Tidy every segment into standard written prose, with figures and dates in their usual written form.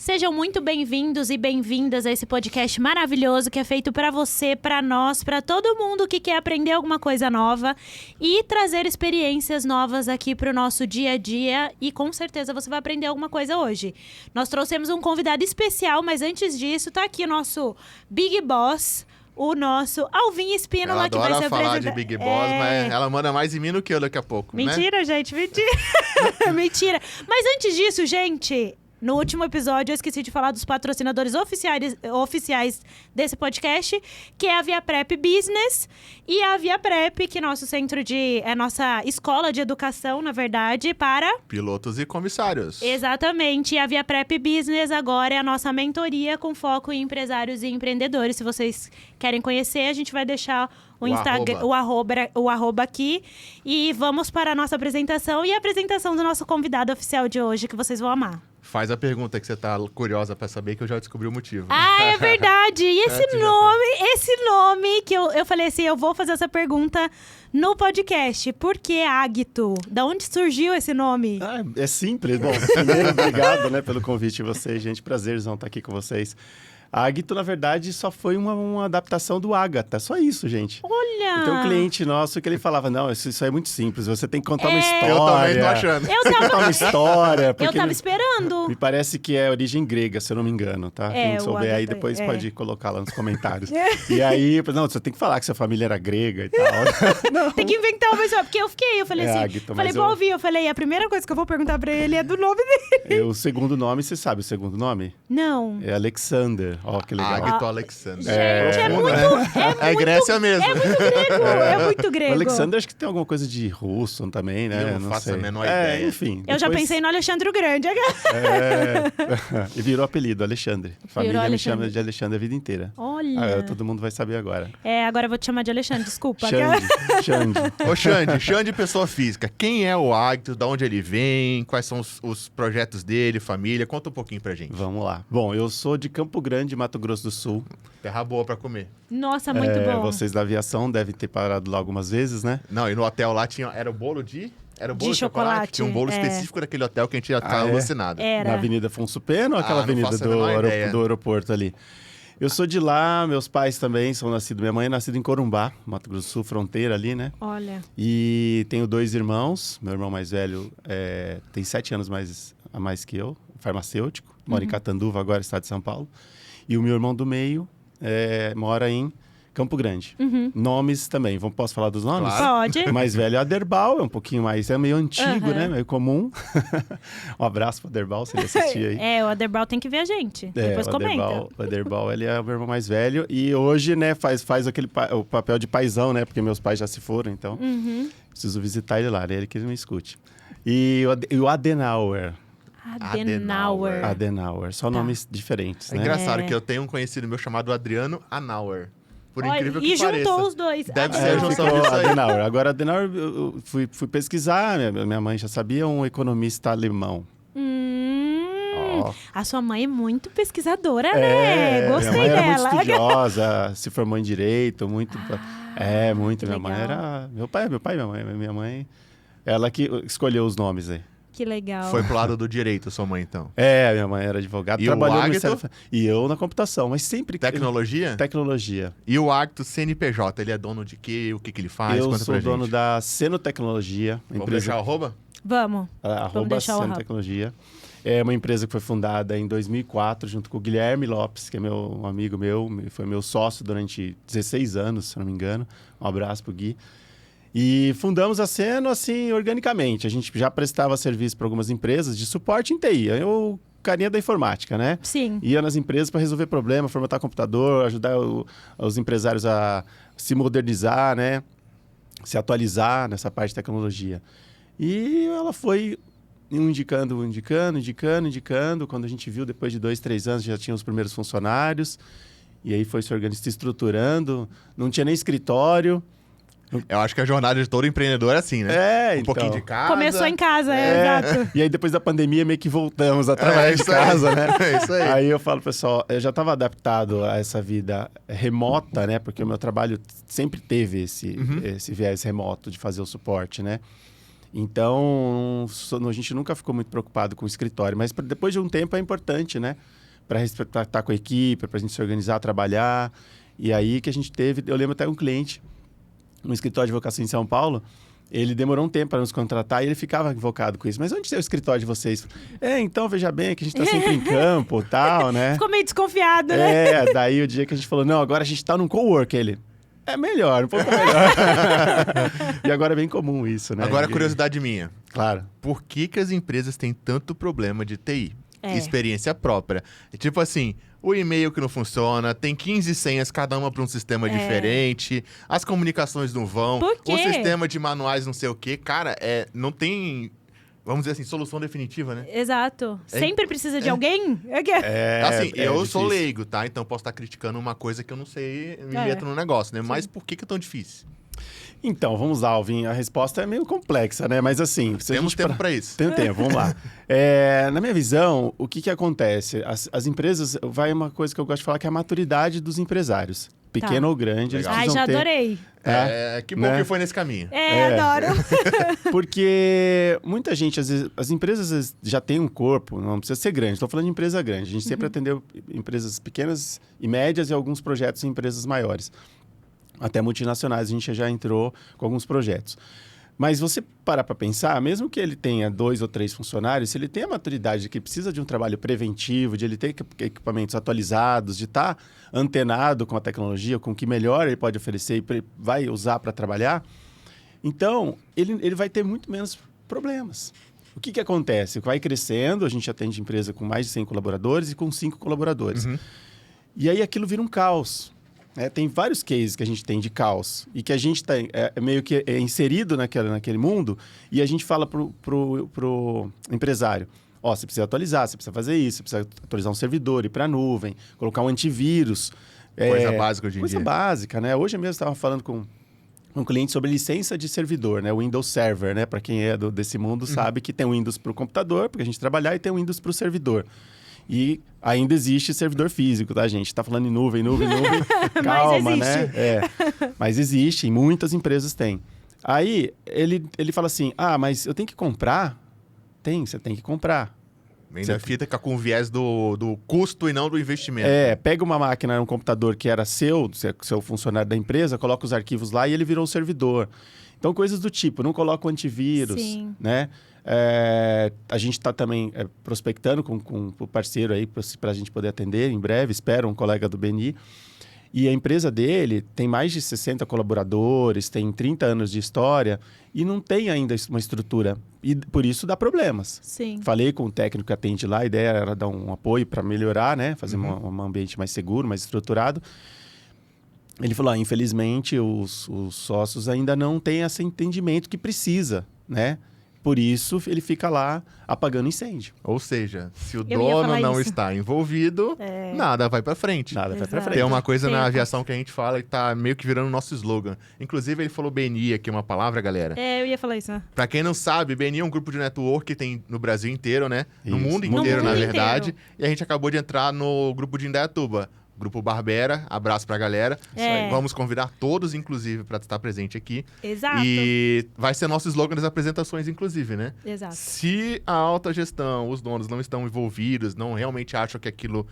Sejam muito bem-vindos e bem-vindas a esse podcast maravilhoso que é feito para você, para nós, para todo mundo que quer aprender alguma coisa nova e trazer experiências novas aqui para o nosso dia a dia, e com certeza você vai aprender alguma coisa hoje. Nós trouxemos um convidado especial, mas antes disso tá aqui o nosso Big Boss, o nosso Alvin Espínola, que vai se apresentar. Ela adora falar de Big Boss, mas ela manda mais em mim do que eu daqui a pouco, Mentira, né? gente, mentira. Mentira. Mas antes disso, gente, no último episódio eu esqueci de falar dos patrocinadores oficiais desse podcast, que é a ViaPrep Business e a ViaPrep, que é nosso centro é nossa escola de educação, na verdade, para pilotos e comissários. Exatamente. E a ViaPrep Business agora é a nossa mentoria com foco em empresários e empreendedores. Se vocês querem conhecer, a gente vai deixar o Instagram, o arroba aqui. E vamos para a nossa apresentação e a apresentação do nosso convidado oficial de hoje, que vocês vão amar. Faz a pergunta que você tá curiosa pra saber, que eu já descobri o motivo. Ah, é verdade! E esse nome que eu falei assim, eu vou fazer essa pergunta no podcast. Por que Águito? Da onde surgiu esse nome? É simples. Bom, primeiro, obrigado, né, pelo convite de vocês, gente. Prazerzão estar aqui com vocês. Águito, na verdade, só foi uma adaptação do Ágata. Só isso, gente. Olha! Tem um cliente nosso que ele falava, não, isso é muito simples. Você tem que contar uma história. Eu também tô achando. Contar uma história. Eu tava esperando. Me parece que é origem grega, se eu não me engano, tá? Quem souber aí, depois pode colocar lá nos comentários. E aí, não, você tem que falar que sua família era grega e tal. Não. Tem que inventar uma história, porque eu falei assim, Águito, falei pro Alvin, a primeira coisa que eu vou perguntar pra ele é do nome dele. O segundo nome, você sabe o segundo nome? Não. É Alexander. Ó, que legal. Águito Alexander. Gente, é muito Grécia mesmo. É muito grego, é muito grego. O Alexander acho que tem alguma coisa de russo também, né? Eu não faço sei. a menor ideia. Enfim. Eu já pensei no Alexandre o Grande. E virou apelido, Alexandre. A família me chama de Alexandre a vida inteira. Olha. Todo mundo vai saber agora. Agora eu vou te chamar de Alexandre, desculpa. Xande. Ô, Xande, pessoa física. Quem é o Águito? Da onde ele vem? Quais são os projetos dele, família? Conta um pouquinho pra gente. Vamos lá. Bom, eu sou de Campo Grande, Mato Grosso do Sul. Terra boa pra comer. Nossa, muito bom. Vocês da aviação devem ter parado lá algumas vezes, né? Não, e no hotel lá era o bolo de... Era o bolo de chocolate. Tinha um bolo específico daquele hotel que a gente já tá alucinado. Era. Na Avenida Afonso Pena ou aquela não avenida faço a menor ideia. do aeroporto ali? Eu sou de lá, meus pais também são nascidos. Minha mãe é nascida em Corumbá, Mato Grosso do Sul, fronteira ali, né? Olha. E tenho 2 irmãos. Meu irmão mais velho tem 7 anos a mais que eu, farmacêutico. Mora em Catanduva, agora, estado de São Paulo. E o meu irmão do meio mora em Campo Grande. Nomes também. Posso falar dos nomes? Claro. Pode. O mais velho é Aderbal, é um pouquinho mais... É meio antigo, né? Meio comum. Um abraço pro Aderbal, se ele assistir aí. O Aderbal tem que ver a gente. Depois comenta. O Aderbal, ele é o meu irmão mais velho. E hoje, né, faz o papel de paizão, né? Porque meus pais já se foram, então... Preciso visitar ele lá, né? Ele que não escute. E o Adenauer. Adenauer. Só nomes diferentes, né? É engraçado que eu tenho um conhecido meu chamado Adriano Anauer. Por incrível que pareça. E juntou os dois. Deve ser a junção disso aí. Adenauer. Agora, Adenauer, eu fui pesquisar, minha mãe já sabia, um economista alemão. A sua mãe é muito pesquisadora, né? Gostei minha mãe dela. Era muito estudiosa, se formou em Direito, muito... muito. Minha legal. mãe era... Meu pai e minha mãe... Ela que escolheu os nomes aí. Que legal. Foi pro lado do direito, sua mãe, então. Minha mãe era advogada, E trabalhou o no Águito? Ministério... E eu na computação, mas sempre... Tecnologia? Tecnologia. E o Águito CNPJ, ele é dono de quê? O que ele faz? Eu Conta sou pra dono gente. da Cenotecnologia. Vamos deixar o arroba? Vamos deixar o Cenotecnologia. É uma empresa que foi fundada em 2004, junto com o Guilherme Lopes, que é um amigo meu, foi meu sócio durante 16 anos, se não me engano. Um abraço pro Gui. E fundamos a Ceno, assim, organicamente. A gente já prestava serviço para algumas empresas de suporte em TI. Eu, carinha da informática, né? Sim. Ia nas empresas para resolver problema, formatar computador, ajudar os empresários a se modernizar, né? Se atualizar nessa parte de tecnologia. E ela foi indicando. Quando a gente viu, depois de 2, 3 anos, já tinha os primeiros funcionários. E aí foi se organizando, se estruturando. Não tinha nem escritório. Eu acho que a jornada de todo empreendedor é assim, né? Um pouquinho de casa. Começou em casa, exato. E aí, depois da pandemia, meio que voltamos a trabalhar de casa, né? É isso aí. Aí eu falo, pessoal, eu já estava adaptado a essa vida remota, né? Porque o meu trabalho sempre teve esse viés remoto de fazer o suporte, né? Então, a gente nunca ficou muito preocupado com o escritório. Mas depois de um tempo é importante, né? Para estar com a equipe, para a gente se organizar, trabalhar. E aí que a gente teve... Eu lembro até um cliente, um escritório de advocacia em São Paulo, ele demorou um tempo para nos contratar e ele ficava invocado com isso. Mas onde é o escritório de vocês? Então, veja bem, que a gente está sempre em campo e tal, né? Ficou meio desconfiado, né? Daí o dia que a gente falou, não, agora a gente está num cowork. Ele, é melhor, um pouco melhor. E agora é bem comum isso, né? Agora, curiosidade minha. Claro. Por que as empresas têm tanto problema de TI? É. Experiência própria. Tipo assim, o e-mail que não funciona, tem 15 senhas, cada uma para um sistema diferente, as comunicações não vão, Por quê? o sistema de manuais não sei o quê. Cara, não tem, vamos dizer assim, solução definitiva, né? Exato. Sempre precisa de alguém? Assim, eu sou difícil. leigo, tá? Então posso estar criticando uma coisa que eu não sei, me meto no negócio, né? Mas por que é tão difícil? Então, vamos lá, Alvin. A resposta é meio complexa, né? Mas assim... Temos tempo para isso. Tem tempo, vamos lá. Na minha visão, o que acontece? As empresas... Vai uma coisa que eu gosto de falar, que é a maturidade dos empresários. Pequeno ou grande, eles Legal. Ai, precisam já ter... adorei. Que bom né? que foi nesse caminho. Adoro. Porque muita gente, às vezes, as empresas às vezes, já têm um corpo, não precisa ser grande. Estou falando de empresa grande. A gente sempre atendeu empresas pequenas e médias e alguns projetos em empresas maiores. Até multinacionais, a gente já entrou com alguns projetos. Mas você para pensar, mesmo que ele tenha 2 ou 3 funcionários, se ele tem a maturidade de que precisa de um trabalho preventivo, de ele ter equipamentos atualizados, de estar antenado com a tecnologia, com o que melhor ele pode oferecer e vai usar para trabalhar, então ele vai ter muito menos problemas. O que acontece? Vai crescendo, a gente atende empresa com mais de 100 colaboradores e com 5 colaboradores. E aí aquilo vira um caos. Tem vários cases que a gente tem de caos e que a gente está meio que inserido naquele mundo e a gente fala pro empresário, você precisa atualizar, você precisa fazer isso, você precisa atualizar um servidor, ir para a nuvem, colocar um antivírus. Coisa básica hoje em dia. Coisa básica, né? Hoje mesmo eu estava falando com um cliente sobre licença de servidor, né? O Windows Server, né? Para quem é desse mundo sabe que tem o Windows para o computador, porque a gente trabalhar, e tem o Windows para o servidor. E ainda existe servidor físico, tá, gente? Tá falando em nuvem. Calma, né? Mas existe, e muitas empresas têm. Aí, ele fala assim, mas eu tenho que comprar? Você tem que comprar. Ainda fica com o viés do custo e não do investimento. Pega uma máquina, um computador que era seu funcionário da empresa, coloca os arquivos lá e ele virou um servidor. Então, coisas do tipo, não coloca o antivírus, né? A gente está também prospectando com o parceiro aí para a gente poder atender em breve, espero, um colega do BNI. E a empresa dele tem mais de 60 colaboradores, tem 30 anos de história e não tem ainda uma estrutura. E por isso dá problemas. Sim. Falei com o técnico que atende lá, a ideia era dar um apoio para melhorar, né? Fazer um ambiente mais seguro, mais estruturado. Ele falou, infelizmente, os sócios ainda não têm esse entendimento que precisa, né? Por isso, ele fica lá apagando incêndio. Ou seja, se o dono não está envolvido, nada vai para frente. Nada vai para frente. Tem uma coisa na aviação que a gente fala e tá meio que virando nosso slogan. Inclusive, ele falou BNI aqui, uma palavra, galera. Eu ia falar isso, né? Pra quem não sabe, BNI é um grupo de network que tem no Brasil inteiro, né? Isso. No mundo No inteiro, mundo na verdade. inteiro. E a gente acabou de entrar no grupo de Indaiatuba. Grupo Barbera, abraço pra galera. Vamos convidar todos, inclusive, para estar presente aqui. Exato. E vai ser nosso slogan das apresentações, inclusive, né? Exato. Se a alta gestão, os donos não estão envolvidos, não realmente acham que aquilo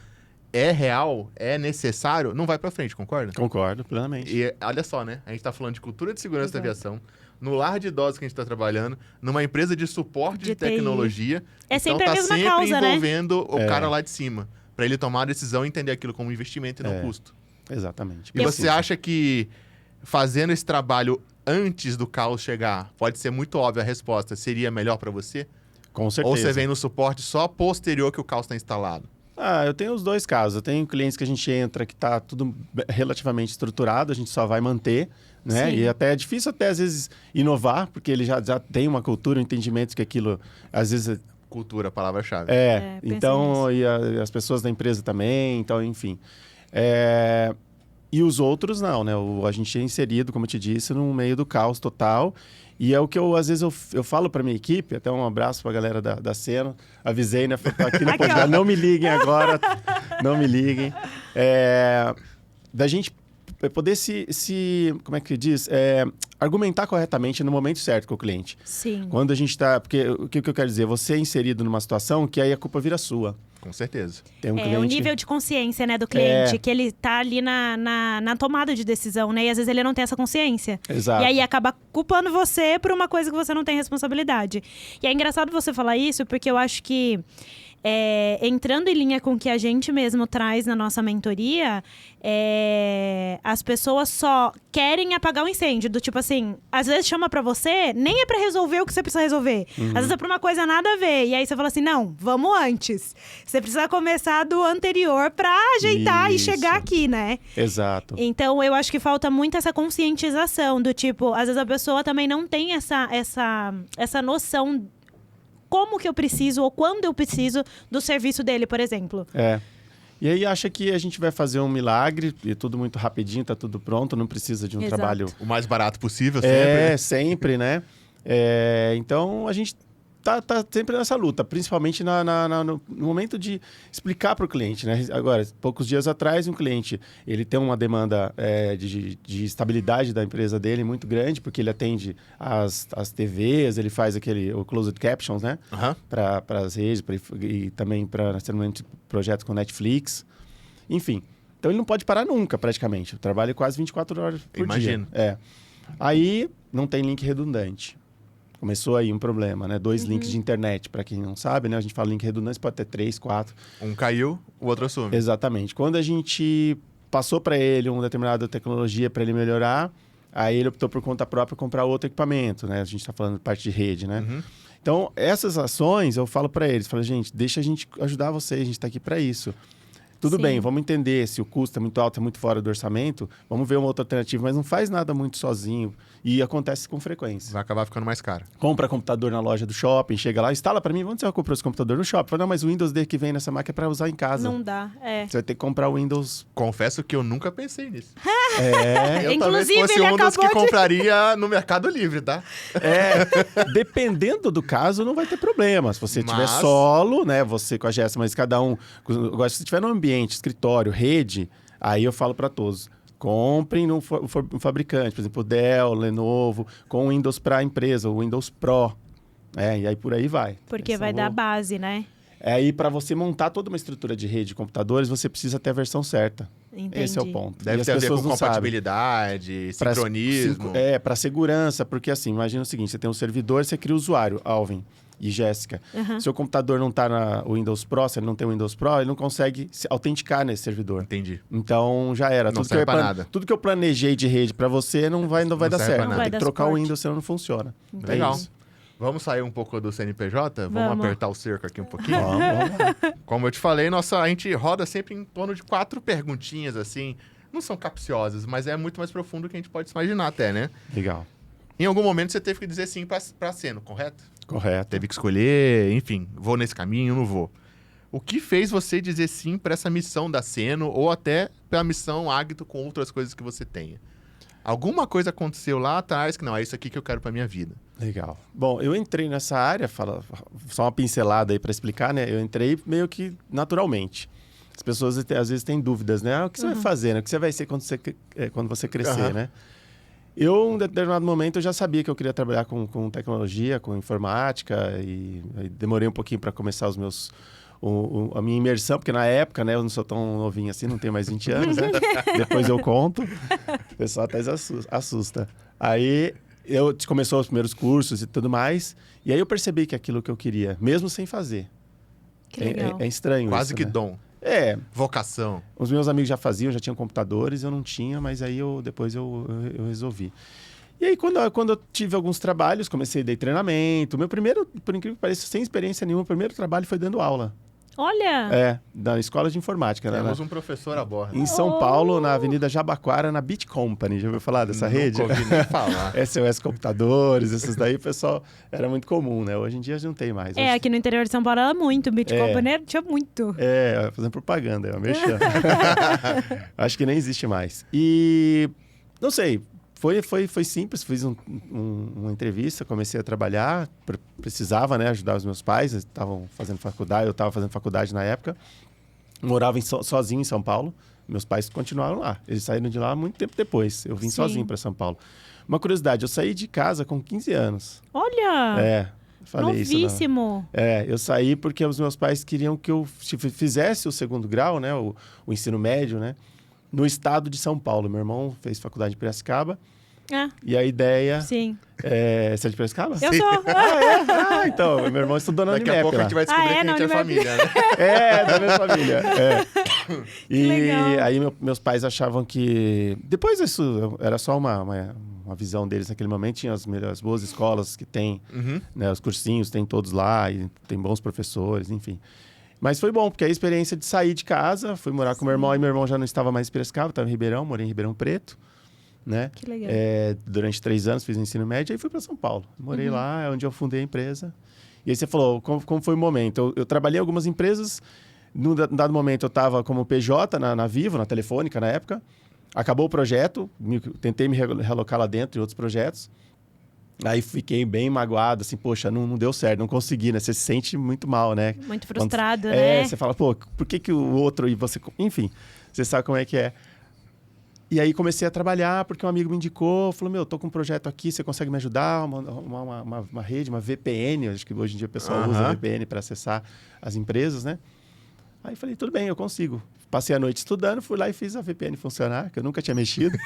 é real, é necessário, não vai pra frente, concorda? Concordo, plenamente. E olha só, né? A gente tá falando de cultura de segurança da aviação, no lar de idosos que a gente tá trabalhando, numa empresa de suporte de tecnologia. Sempre então, a mesma sempre causa, né? envolvendo o cara lá de cima. Para ele tomar a decisão e entender aquilo como investimento e não custo. Exatamente. E você acha que fazendo esse trabalho antes do caos chegar, pode ser muito óbvia a resposta, seria melhor para você? Com certeza. Ou você vem no suporte só posterior que o caos está instalado? Eu tenho os dois casos. Eu tenho clientes que a gente entra que está tudo relativamente estruturado, a gente só vai manter, né? Sim. E até é difícil até às vezes inovar, porque ele já tem uma cultura, um entendimento que aquilo às vezes... Cultura, palavra-chave. Então, e as pessoas da empresa também, então, enfim. E os outros não, né? A gente é inserido, como eu te disse, no meio do caos total. E é o que às vezes eu falo para minha equipe, até um abraço para a galera da cena, avisei, né? Aqui no podcast, não me liguem agora, não me liguem. Da gente poder como é que diz? Argumentar corretamente no momento certo com o cliente. Sim. Quando a gente está... Porque o que eu quero dizer? Você é inserido numa situação que aí a culpa vira sua. Com certeza. Tem um O cliente... nível de consciência, né, do cliente, que ele tá ali na tomada de decisão, né? E às vezes ele não tem essa consciência. Exato. E aí acaba culpando você por uma coisa que você não tem responsabilidade. E é engraçado você falar isso, porque eu acho que entrando em linha com o que a gente mesmo traz na nossa mentoria, as pessoas só querem apagar o incêndio. Do tipo assim, às vezes chama pra você, nem é pra resolver o que você precisa resolver. Às vezes é pra uma coisa nada a ver. E aí você fala assim, não, vamos antes. Você precisa começar do anterior pra ajeitar e chegar aqui, né? Exato. Então, eu acho que falta muito essa conscientização do tipo, às vezes a pessoa também não tem essa noção como que eu preciso ou quando eu preciso do serviço dele, por exemplo. E aí acha que a gente vai fazer um milagre e tudo muito rapidinho, tá tudo pronto, não precisa de um Exato. trabalho... O mais barato possível, sempre. Sempre, né? Então, a gente tá sempre nessa luta, principalmente no momento de explicar para o cliente, né? Agora, poucos dias atrás, um cliente, ele tem uma demanda de estabilidade da empresa dele muito grande, porque ele atende as TVs, ele faz o closed captions, né? Para as redes e também para projetos com Netflix. Enfim, então ele não pode parar nunca, praticamente. Eu trabalho quase 24 horas por Imagino. dia. Aí, não tem link redundante. Começou aí um problema, né? 2 links de internet, para quem não sabe, né? A gente fala link redundante, pode ter 3, 4. Um caiu, o outro assume. Exatamente. Quando a gente passou para ele uma determinada tecnologia para ele melhorar, aí ele optou por conta própria comprar outro equipamento, né? A gente está falando de parte de rede, né? Então, essas ações, eu falo para eles, gente, deixa a gente ajudar vocês, a gente está aqui para isso. Tudo Sim. bem, vamos entender se o custo é muito alto, é muito fora do orçamento, vamos ver uma outra alternativa, mas não faz nada muito sozinho e acontece com frequência. Vai acabar ficando mais caro. Compra computador na loja do shopping, chega lá, instala para mim, onde você comprou esse computador? No shopping. Fala, não, mas o Windows D que vem nessa máquina é para usar em casa. Não dá, Você vai ter que comprar o Windows... Confesso que eu nunca pensei nisso. Eu Inclusive, talvez fosse ele um dos que acabou de- compraria no Mercado Livre, tá? Dependendo do caso, não vai ter problema. Se você tiver Mas- solo, né, você com a Jéssica, mas cada um... Agora, se você tiver no ambiente, escritório, rede, aí eu falo para todos, comprem no fabricante, por exemplo, Dell, Lenovo, com o Windows para a empresa, o Windows Pro. E aí por aí vai. Porque Esse vai eu dar vou- base, né? Aí, para você montar toda uma estrutura de rede de computadores, você precisa ter a versão certa. Entendi. Esse é o ponto. Deve E as ter a ver pessoas com não sabem. compatibilidade, Pra- sincronismo. Para segurança, porque assim, imagina o seguinte, você tem um servidor, você cria o usuário, Alvin e Jéssica. Seu computador não está na Windows Pro, se ele não tem o Windows Pro, ele não consegue se autenticar nesse servidor. Entendi. Então, já era. Não serve pra nada. Tudo que eu planejei de rede para você não vai dar serve pra certo. nada. Não vai Tem dar que trocar o suporte. Windows, senão não funciona. Legal. É isso. Vamos sair um pouco do CNPJ? Vamos Vamos. apertar o cerco aqui um pouquinho? Vamos lá. Como eu te falei, a gente roda sempre em torno de 4 perguntinhas, assim. Não são capciosas, mas é muito mais profundo do que a gente pode se imaginar até, né? Legal. Em algum momento você teve que dizer sim pra Seno, correto? Correto. Teve que escolher, enfim, vou nesse caminho, não vou. O que fez você dizer sim para essa missão da Seno ou até pela missão Agito com outras coisas que você tenha? Alguma coisa aconteceu lá atrás que não, é isso aqui que eu quero pra minha vida. Legal. Bom, eu entrei nessa área, só uma pincelada aí para explicar, né? Eu entrei meio que naturalmente. As pessoas às vezes têm dúvidas, né? O que você vai fazer, né? O que você vai ser quando você crescer, né? Eu, em determinado momento, eu já sabia que eu queria trabalhar com tecnologia, com informática, e demorei um pouquinho para começar a minha imersão, porque na época, né, eu não sou tão novinho assim, não tenho mais 20 anos, né? Depois eu conto, o pessoal até assusta. Aí começou os primeiros cursos e tudo mais, e aí eu percebi que aquilo que eu queria, mesmo sem fazer. Que legal. É estranho Quase isso, que né? dom. Vocação. Os meus amigos já faziam, já tinham computadores, eu não tinha, mas aí depois eu resolvi. E aí, quando eu tive alguns trabalhos, comecei a dar treinamento. Meu primeiro, por incrível que pareça, sem experiência nenhuma, o primeiro trabalho foi dando aula. Olha! Da escola de informática. Né? Temos um professor a bordo. Em São Paulo, na Avenida Jabaquara, na Beat Company. Já ouviu falar dessa rede? Nunca ouvi nem falar. SOS Computadores, esses daí, o pessoal, era muito comum, né? Hoje em dia não tem mais. Hoje... Aqui no interior de São Paulo era muito. Beat Company tinha muito. fazendo propaganda, mexendo. Acho que nem existe mais. E, não sei, foi simples. Fiz uma entrevista, comecei a trabalhar. Precisava, né, ajudar os meus pais. Estavam fazendo faculdade, eu estava fazendo faculdade na época. Morava sozinho em São Paulo, Meus pais continuaram lá. Eles saíram de lá muito tempo depois. Eu vim Sim. sozinho para São Paulo. Uma curiosidade, eu saí de casa com 15 anos. Olha! Falei isso. Novíssimo. Eu saí porque os meus pais queriam que eu fizesse o segundo grau, né? O ensino médio, né? No estado de São Paulo. Meu irmão fez faculdade em Piracicaba. E a ideia... Sim. Você é de Piracicaba? Eu sou. Então, meu irmão estudou na Daqui Unimep a pouco lá. a gente vai descobrir que a gente é família, né? Da mesma família. E legal. aí meus pais achavam que... Depois isso era só uma visão deles naquele momento. Tinha as boas escolas que tem, né, os cursinhos, tem todos lá, e tem bons professores, enfim. Mas foi bom, porque a experiência de sair de casa, fui morar com meu irmão, e meu irmão já não estava mais em Piracicaba, estava em Ribeirão, morei em Ribeirão Preto. Né? Que legal. Durante 3 anos fiz ensino médio e fui para São Paulo. Morei lá, é onde eu fundei a empresa. E aí você falou, como foi o momento? Eu trabalhei em algumas empresas. Num dado momento eu estava como PJ na Vivo, na Telefônica na época. Acabou o projeto, tentei me realocar lá dentro em outros projetos. Aí fiquei bem magoado, assim, poxa, não deu certo, não consegui, né? Você se sente muito mal, né? Muito frustrado, né? Você fala, pô, por que o outro e você... Enfim, você sabe como é que é. E aí comecei a trabalhar, porque um amigo me indicou, falou, tô com um projeto aqui, você consegue me ajudar? Uma rede, uma VPN, acho que hoje em dia o pessoal usa VPN para acessar as empresas, né? Aí falei, tudo bem, eu consigo. Passei a noite estudando, fui lá e fiz a VPN funcionar, que eu nunca tinha mexido.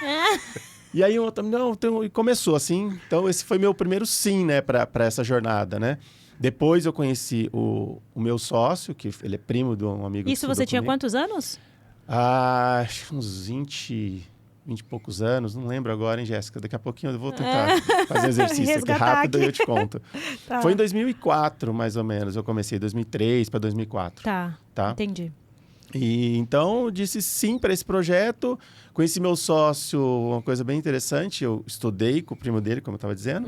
E aí e começou assim. Então esse foi meu primeiro sim, né, para essa jornada, né? Depois eu conheci o meu sócio, que ele é primo de um amigo. Isso você tinha quantos anos? Acho que uns 20 e poucos anos, não lembro agora, hein, Jéssica? Daqui a pouquinho eu vou tentar fazer um exercício aqui rápido e eu te conto. Tá. Foi em 2004, mais ou menos. Eu comecei em 2003 para 2004. Tá, entendi. E então eu disse sim para esse projeto. Conheci meu sócio, uma coisa bem interessante. Eu estudei com o primo dele, como eu estava dizendo.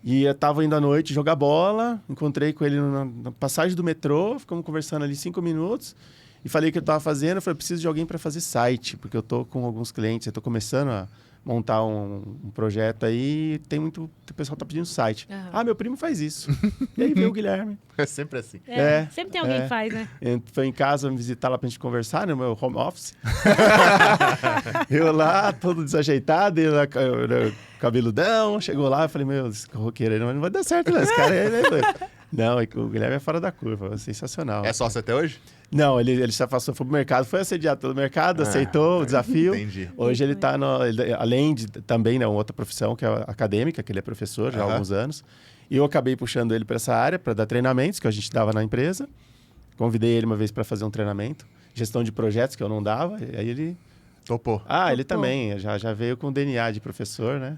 E eu estava indo à noite jogar bola. Encontrei com ele na passagem do metrô. Ficamos conversando ali 5 minutos. E falei o que eu estava fazendo. Eu falei, preciso de alguém para fazer site. Porque eu estou com alguns clientes. Eu estou começando a montar um projeto aí. O pessoal está pedindo site. Meu primo faz isso. E aí veio o Guilherme. É sempre assim. Sempre tem alguém que faz, né? Foi em casa me visitar lá pra gente conversar, no meu home office. Eu lá, todo desajeitado, ele lá, cabeludão. Chegou lá, eu falei, esse roqueiro aí não vai dar certo, não. Esse cara aí... Não, o Guilherme é fora da curva, sensacional. É sócio até hoje? Não, ele se afastou, foi pro mercado, foi assediado pelo mercado, aceitou o desafio. Entendi. Hoje ele tá além de também, né, uma outra profissão, que é a acadêmica, que ele é professor já há alguns anos. E eu acabei puxando ele para essa área, para dar treinamentos que a gente dava na empresa. Convidei ele uma vez para fazer um treinamento, gestão de projetos que eu não dava, e aí ele... Topou. Ele também, já veio com DNA de professor, né?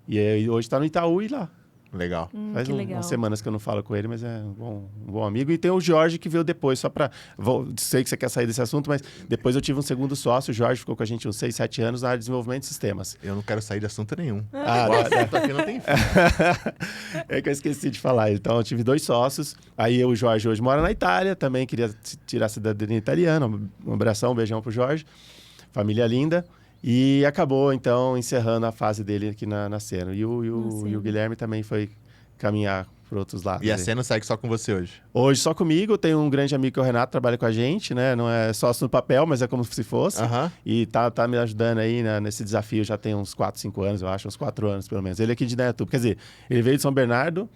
E hoje está no Itaú e lá. Legal. Faz legal. umas semanas que eu não falo com ele, mas é um bom amigo. E tem o Jorge que veio depois, só para... Sei que você quer sair desse assunto, mas depois eu tive um segundo sócio, o Jorge ficou com a gente uns 6, 7 anos na área de desenvolvimento de sistemas. Eu não quero sair de assunto nenhum. O assunto aqui não tem fim. É que eu esqueci de falar. Então, eu tive 2 sócios. Aí o Jorge hoje mora na Itália, também queria tirar a cidadania italiana. Um abração, um beijão pro Jorge. Família linda. E acabou, então, encerrando a fase dele aqui na Seno. E o Guilherme também foi caminhar por outros lados. E a Seno segue só com você hoje? Hoje só comigo. Tem um grande amigo que é o Renato, trabalha com a gente, né? Não é sócio no papel, mas é como se fosse. E tá me ajudando aí nesse desafio. Já tem uns 4, 5 anos, eu acho. Uns 4 anos, pelo menos. Ele é aqui de Indaiatuba. Quer dizer, ele veio de São Bernardo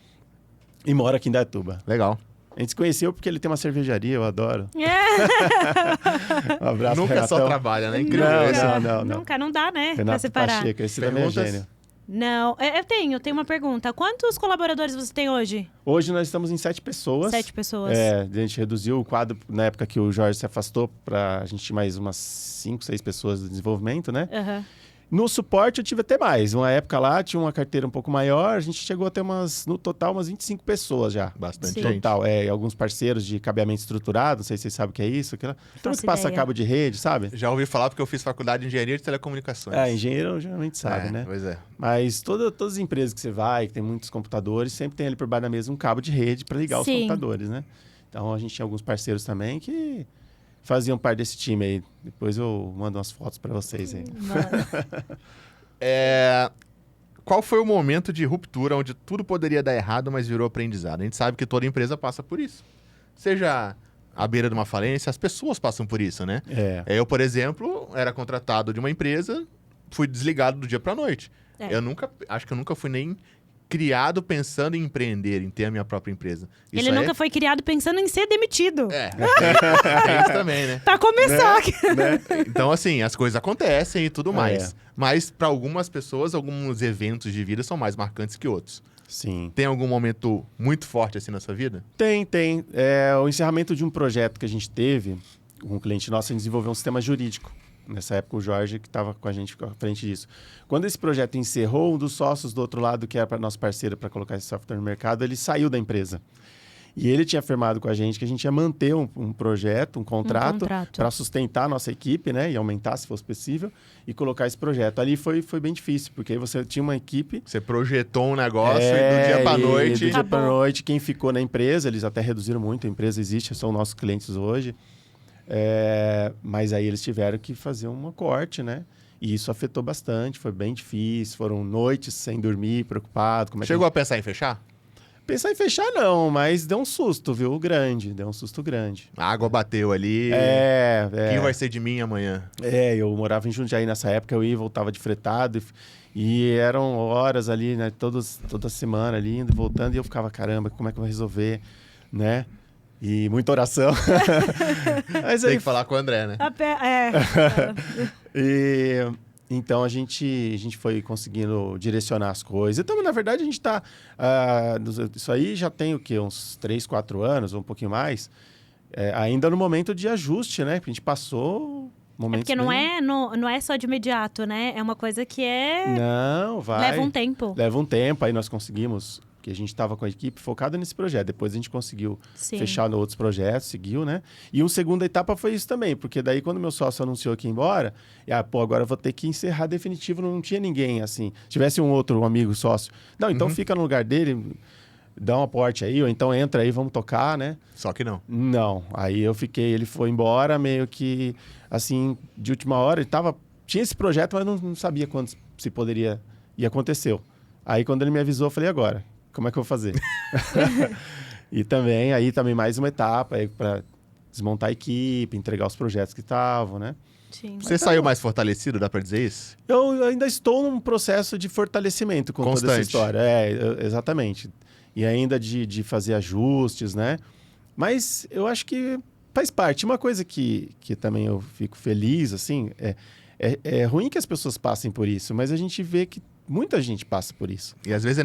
e mora aqui em Indaiatuba. Legal. A gente se conheceu porque ele tem uma cervejaria, eu adoro. Um abraço, Nunca Renatão. só trabalha, né? Incrível. Não. Nunca, não dá, né? Pra Renato separar. Pacheco, esse também é gênio. Não, eu tenho uma pergunta. Quantos colaboradores você tem hoje? Hoje nós estamos em 7 pessoas. 7 pessoas. A gente reduziu o quadro na época que o Jorge se afastou para a gente mais umas 5, 6 pessoas de desenvolvimento, né? No suporte eu tive até mais. Uma época lá tinha uma carteira um pouco maior, a gente chegou a ter no total umas 25 pessoas já. Bastante No gente. total, alguns parceiros de cabeamento estruturado, não sei se vocês sabem o que é isso. Tudo que passa ideia. cabo de rede, sabe? Já ouvi falar porque eu fiz faculdade de engenharia de telecomunicações. Engenheiro geralmente sabe, né? Pois é. Mas todas as empresas que você vai, que tem muitos computadores, sempre tem ali por baixo da mesa um cabo de rede para ligar os computadores, né? Então a gente tinha alguns parceiros também que faziam parte desse time aí. Depois eu mando umas fotos para vocês aí. Qual foi o momento de ruptura onde tudo poderia dar errado, mas virou aprendizado? A gente sabe que toda empresa passa por isso. Seja à beira de uma falência, as pessoas passam por isso, né? Eu, por exemplo, era contratado de uma empresa, fui desligado do dia pra noite. Acho que eu nunca fui nem criado pensando em empreender, em ter a minha própria empresa. Ele nunca foi criado pensando em ser demitido. Tem isso também, né? Pra começar. Né? Então, assim, as coisas acontecem e tudo mais. Mas para algumas pessoas, alguns eventos de vida são mais marcantes que outros. Sim. Tem algum momento muito forte assim na sua vida? Tem. O encerramento de um projeto que a gente teve, um cliente nosso, a gente desenvolveu um sistema jurídico. Nessa época, o Jorge, que estava com a gente à frente disso. Quando esse projeto encerrou, um dos sócios do outro lado, que era nosso parceiro para colocar esse software no mercado, ele saiu da empresa. E ele tinha afirmado com a gente que a gente ia manter um projeto, um contrato para sustentar a nossa equipe, né? E aumentar, se fosse possível, e colocar esse projeto. Ali foi bem difícil, porque aí você tinha uma equipe... Você projetou um negócio e do dia para noite... Do dia para noite, quem ficou na empresa, eles até reduziram muito, a empresa existe, são nossos clientes hoje. Mas aí eles tiveram que fazer um corte, né? E isso afetou bastante, foi bem difícil. Foram noites sem dormir, preocupado. Chegou a pensar em fechar? Pensar em fechar não, mas deu um susto, viu? Deu um susto grande. A água bateu ali. O que vai ser de mim amanhã? Eu morava em Jundiaí nessa época, eu ia e voltava de fretado. E eram horas ali, né? Toda semana ali, indo e voltando. E eu ficava, caramba, como é que eu vou resolver, né? E muita oração. Mas tem que falar com o André, né? Então, a gente foi conseguindo direcionar as coisas. Então, na verdade, a gente está... isso aí já tem o quê? Uns 3, 4 anos, ou um pouquinho mais. Ainda no momento de ajuste, né? Porque a gente passou momentos porque não é só de imediato, né? É uma coisa que Não, vai. Leva um tempo. Leva um tempo. Aí nós conseguimos... que a gente estava com a equipe focada nesse projeto. Depois a gente conseguiu fechar outros projetos, seguiu, né? E uma segunda etapa foi isso também, porque daí quando meu sócio anunciou que ia embora, agora eu vou ter que encerrar definitivo, não tinha ninguém, assim. Se tivesse um outro amigo sócio, não, então fica no lugar dele, dá um aporte aí, ou então entra aí, vamos tocar, né? Só que não. Não, aí eu fiquei, ele foi embora meio que, assim, de última hora, tinha esse projeto, mas não sabia quando se poderia, e aconteceu. Aí quando ele me avisou, eu falei, agora? Como é que eu vou fazer? E também mais uma etapa para desmontar a equipe, entregar os projetos que estavam, né? Sim. Você saiu mais fortalecido, dá para dizer isso? Eu ainda estou num processo de fortalecimento com toda essa história. Exatamente. E ainda de fazer ajustes, né? Mas eu acho que faz parte. Uma coisa que também eu fico feliz, assim, é ruim que as pessoas passem por isso, mas a gente vê que muita gente passa por isso. E às vezes é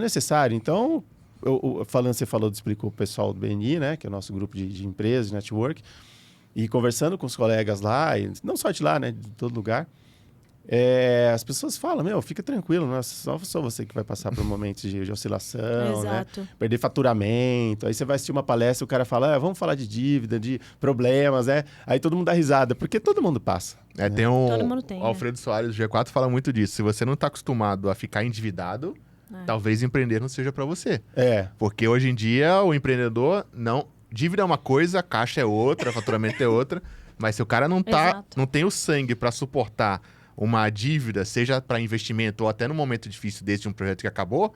necessário. Então, você explicou o pessoal do BNI, né? Que é o nosso grupo de empresas, de network. E conversando com os colegas lá, e não só de lá, né? De todo lugar. As pessoas falam, fica tranquilo, não é só você que vai passar por momentos de oscilação, né? Perder faturamento. Aí você vai assistir uma palestra e o cara fala, vamos falar de dívida, de problemas, né? Aí todo mundo dá risada, porque todo mundo passa. Né? Todo mundo tem, o Alfredo Soares do G4 fala muito disso. Se você não está acostumado a ficar endividado, talvez empreender não seja para você. Porque hoje em dia o empreendedor dívida é uma coisa, caixa é outra, faturamento é outra. Mas se o cara não tem o sangue para suportar uma dívida, seja para investimento ou até no momento difícil desse de um projeto que acabou,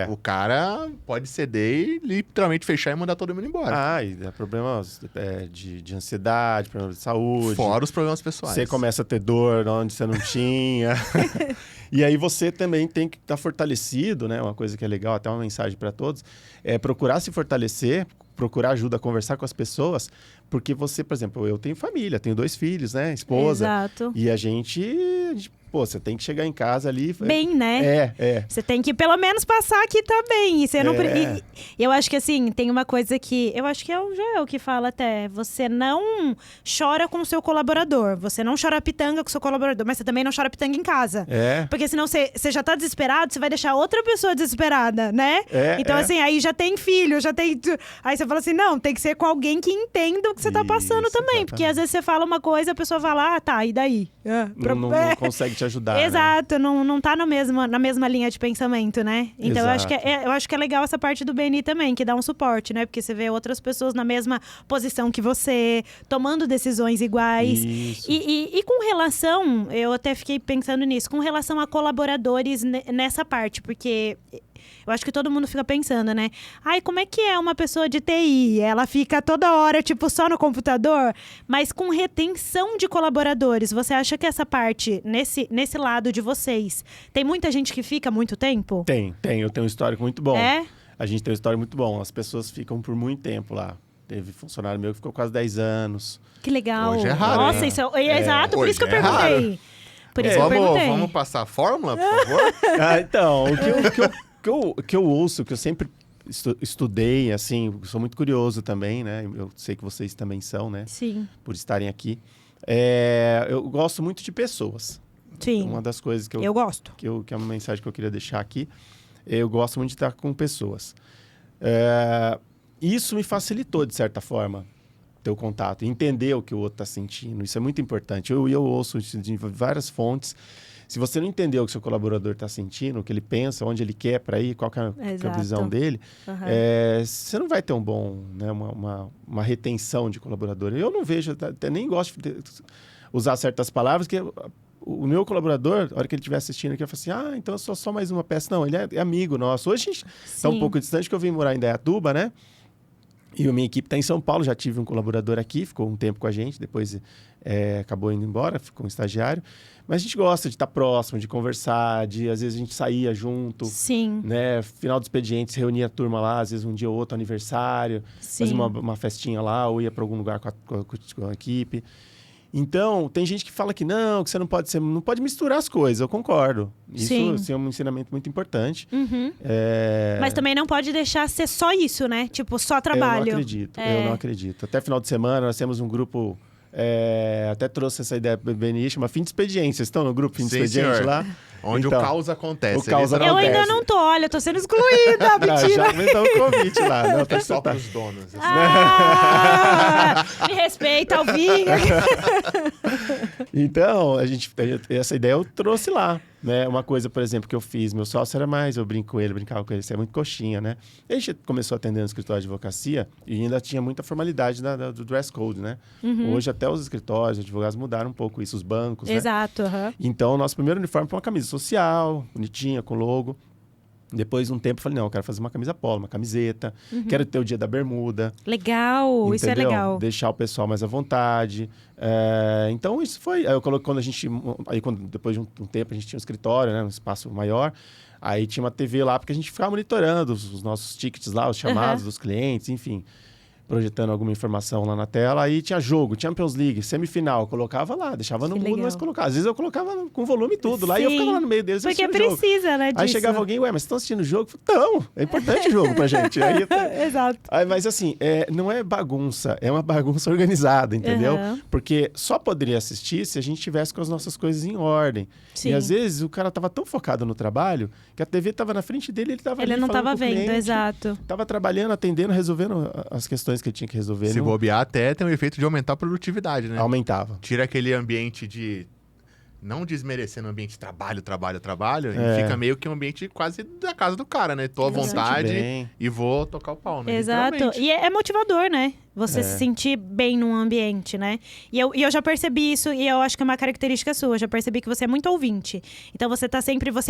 o cara pode ceder e literalmente fechar e mandar todo mundo embora. E dá problemas de ansiedade, problemas de saúde. Fora os problemas pessoais. Você começa a ter dor onde você não tinha. E aí você também tem que estar fortalecido, né? Uma coisa que é legal, até uma mensagem para todos, é procurar se fortalecer, procurar ajuda, conversar com as pessoas, porque você, por exemplo, eu tenho família, tenho 2 filhos, né? Esposa. Exato. E a gente, você tem que chegar em casa ali... Bem, né? Você tem que pelo menos passar aqui também. E você não... eu acho que assim, tem uma coisa que... Eu acho que é o Joel que fala até. Você não chora com o seu colaborador. Você não chora pitanga com o seu colaborador, mas você também não chora pitanga em casa. Porque senão você já tá desesperado, você vai deixar outra pessoa desesperada, né? Então assim, aí já tem filho, já tem... Aí você fala assim, não, tem que ser com alguém que entenda o que você tá passando também. Exatamente. Porque às vezes você fala uma coisa, a pessoa fala, e daí? Não consegue te ajudar. Exato, né? não tá na mesma linha de pensamento, né? Então eu acho que é legal essa parte do BNI também, que dá um suporte, né? Porque você vê outras pessoas na mesma posição que você, tomando decisões iguais. E com relação, eu até fiquei pensando nisso, com relação a colaboradores nessa parte, porque eu acho que todo mundo fica pensando, né? Ai, como é que é uma pessoa de TI? Ela fica toda hora, tipo, só no computador, mas com retenção de colaboradores. Você acha que essa parte, nesse lado de vocês, tem muita gente que fica muito tempo? Tem. Eu tenho um histórico muito bom. É? A gente tem um histórico muito bom. As pessoas ficam por muito tempo lá. Teve funcionário meu que ficou quase 10 anos. Que legal. Hoje é raro, Nossa, né? isso é exato, por isso que eu Hoje é raro. perguntei. Por isso que eu perguntei. Vamos passar a fórmula, por favor? Então, o que eu ouço, que eu sempre estudei, assim, sou muito curioso também, né? Eu sei que vocês também são, né? Sim. Por estarem aqui. Eu gosto muito de pessoas. Sim. Uma das coisas que eu gosto. que é uma mensagem que eu queria deixar aqui. Eu gosto muito de estar com pessoas. Isso me facilitou, de certa forma, ter o contato, entender o que o outro está sentindo. Isso é muito importante. Eu ouço de várias fontes. Se você não entender o que seu colaborador está sentindo, o que ele pensa, onde ele quer para ir, qual que é a visão dele, você não vai ter né, uma retenção de colaborador. Eu não vejo, até nem gosto de usar certas palavras, que o meu colaborador, na hora que ele estiver assistindo aqui, eu falo assim, então eu sou só mais uma peça. Não, ele é amigo nosso. Hoje a gente está um pouco distante, porque eu vim morar em Indaiatuba, né? E a minha equipe está em São Paulo, já tive um colaborador aqui, ficou um tempo com a gente, depois acabou indo embora, ficou um estagiário. Mas a gente gosta de estar próximo, de conversar, às vezes a gente saía junto. Sim. Né? Final do expediente, se reunia a turma lá, às vezes um dia ou outro, aniversário, fazia uma festinha lá, ou ia para algum lugar com a equipe. Então, tem gente que fala que você não pode misturar as coisas, eu concordo. Isso assim, é um ensinamento muito importante. Uhum. Mas também não pode deixar ser só isso, né? Tipo, só trabalho. Eu não acredito. Até final de semana, nós temos um grupo... até trouxe essa ideia para o BNI, chama Fim de Expediente. Vocês estão no grupo Fim de Expediente lá? Onde então, o caos acontece. Eu ainda não tô, olha, tô sendo excluída, mentira. Já aumentou o convite lá. Não, É só pros donos. Me respeita, Alvinha. Então, essa ideia eu trouxe lá. Né? Uma coisa, por exemplo, que eu fiz, meu sócio era mais, eu brincava com ele, você é muito coxinha, né? E a gente começou a atender no escritório de advocacia e ainda tinha muita formalidade do dress code, né? Hoje até os escritórios, os advogados mudaram um pouco isso, os bancos, Exato, né? Então, o nosso primeiro uniforme foi uma camisa social, bonitinha, com logo. Depois de um tempo, eu falei, não, eu quero fazer uma camisa polo, uma camiseta. Quero ter o dia da bermuda. Legal, entendeu? Isso é legal. Deixar o pessoal mais à vontade. Então, isso foi... Aí eu coloquei, depois de um tempo, a gente tinha um escritório, né? Um espaço maior. Aí tinha uma TV lá, porque a gente ficava monitorando os nossos tickets lá, os chamados dos clientes, enfim. Projetando alguma informação lá na tela. Aí tinha jogo, Champions League, semifinal. Eu colocava lá, deixava no mudo, mas colocava. Às vezes eu colocava com volume e tudo lá. E eu ficava lá no meio deles porque precisa, né, disso. Aí chegava alguém, mas vocês estão assistindo o jogo? Não, é importante o jogo pra gente. Aí Exato. Mas assim, não é bagunça, é uma bagunça organizada, entendeu? Porque só poderia assistir se a gente tivesse com as nossas coisas em ordem. Sim. E às vezes o cara tava tão focado no trabalho que a TV tava na frente dele, ele não tava vendo, exato. Tava trabalhando, atendendo, resolvendo as questões que ele tinha que resolver. Se bobear, até tem o efeito de aumentar a produtividade, né? Aumentava. Tira aquele ambiente de... Não desmerecendo o ambiente de trabalho, e fica meio que um ambiente quase da casa do cara, né? Tô à vontade e vou tocar o pau, né? Exato. E é motivador, né? Você se sentir bem num ambiente, né? E eu já percebi isso, e eu acho que é uma característica sua. Eu já percebi que você é muito ouvinte. Então você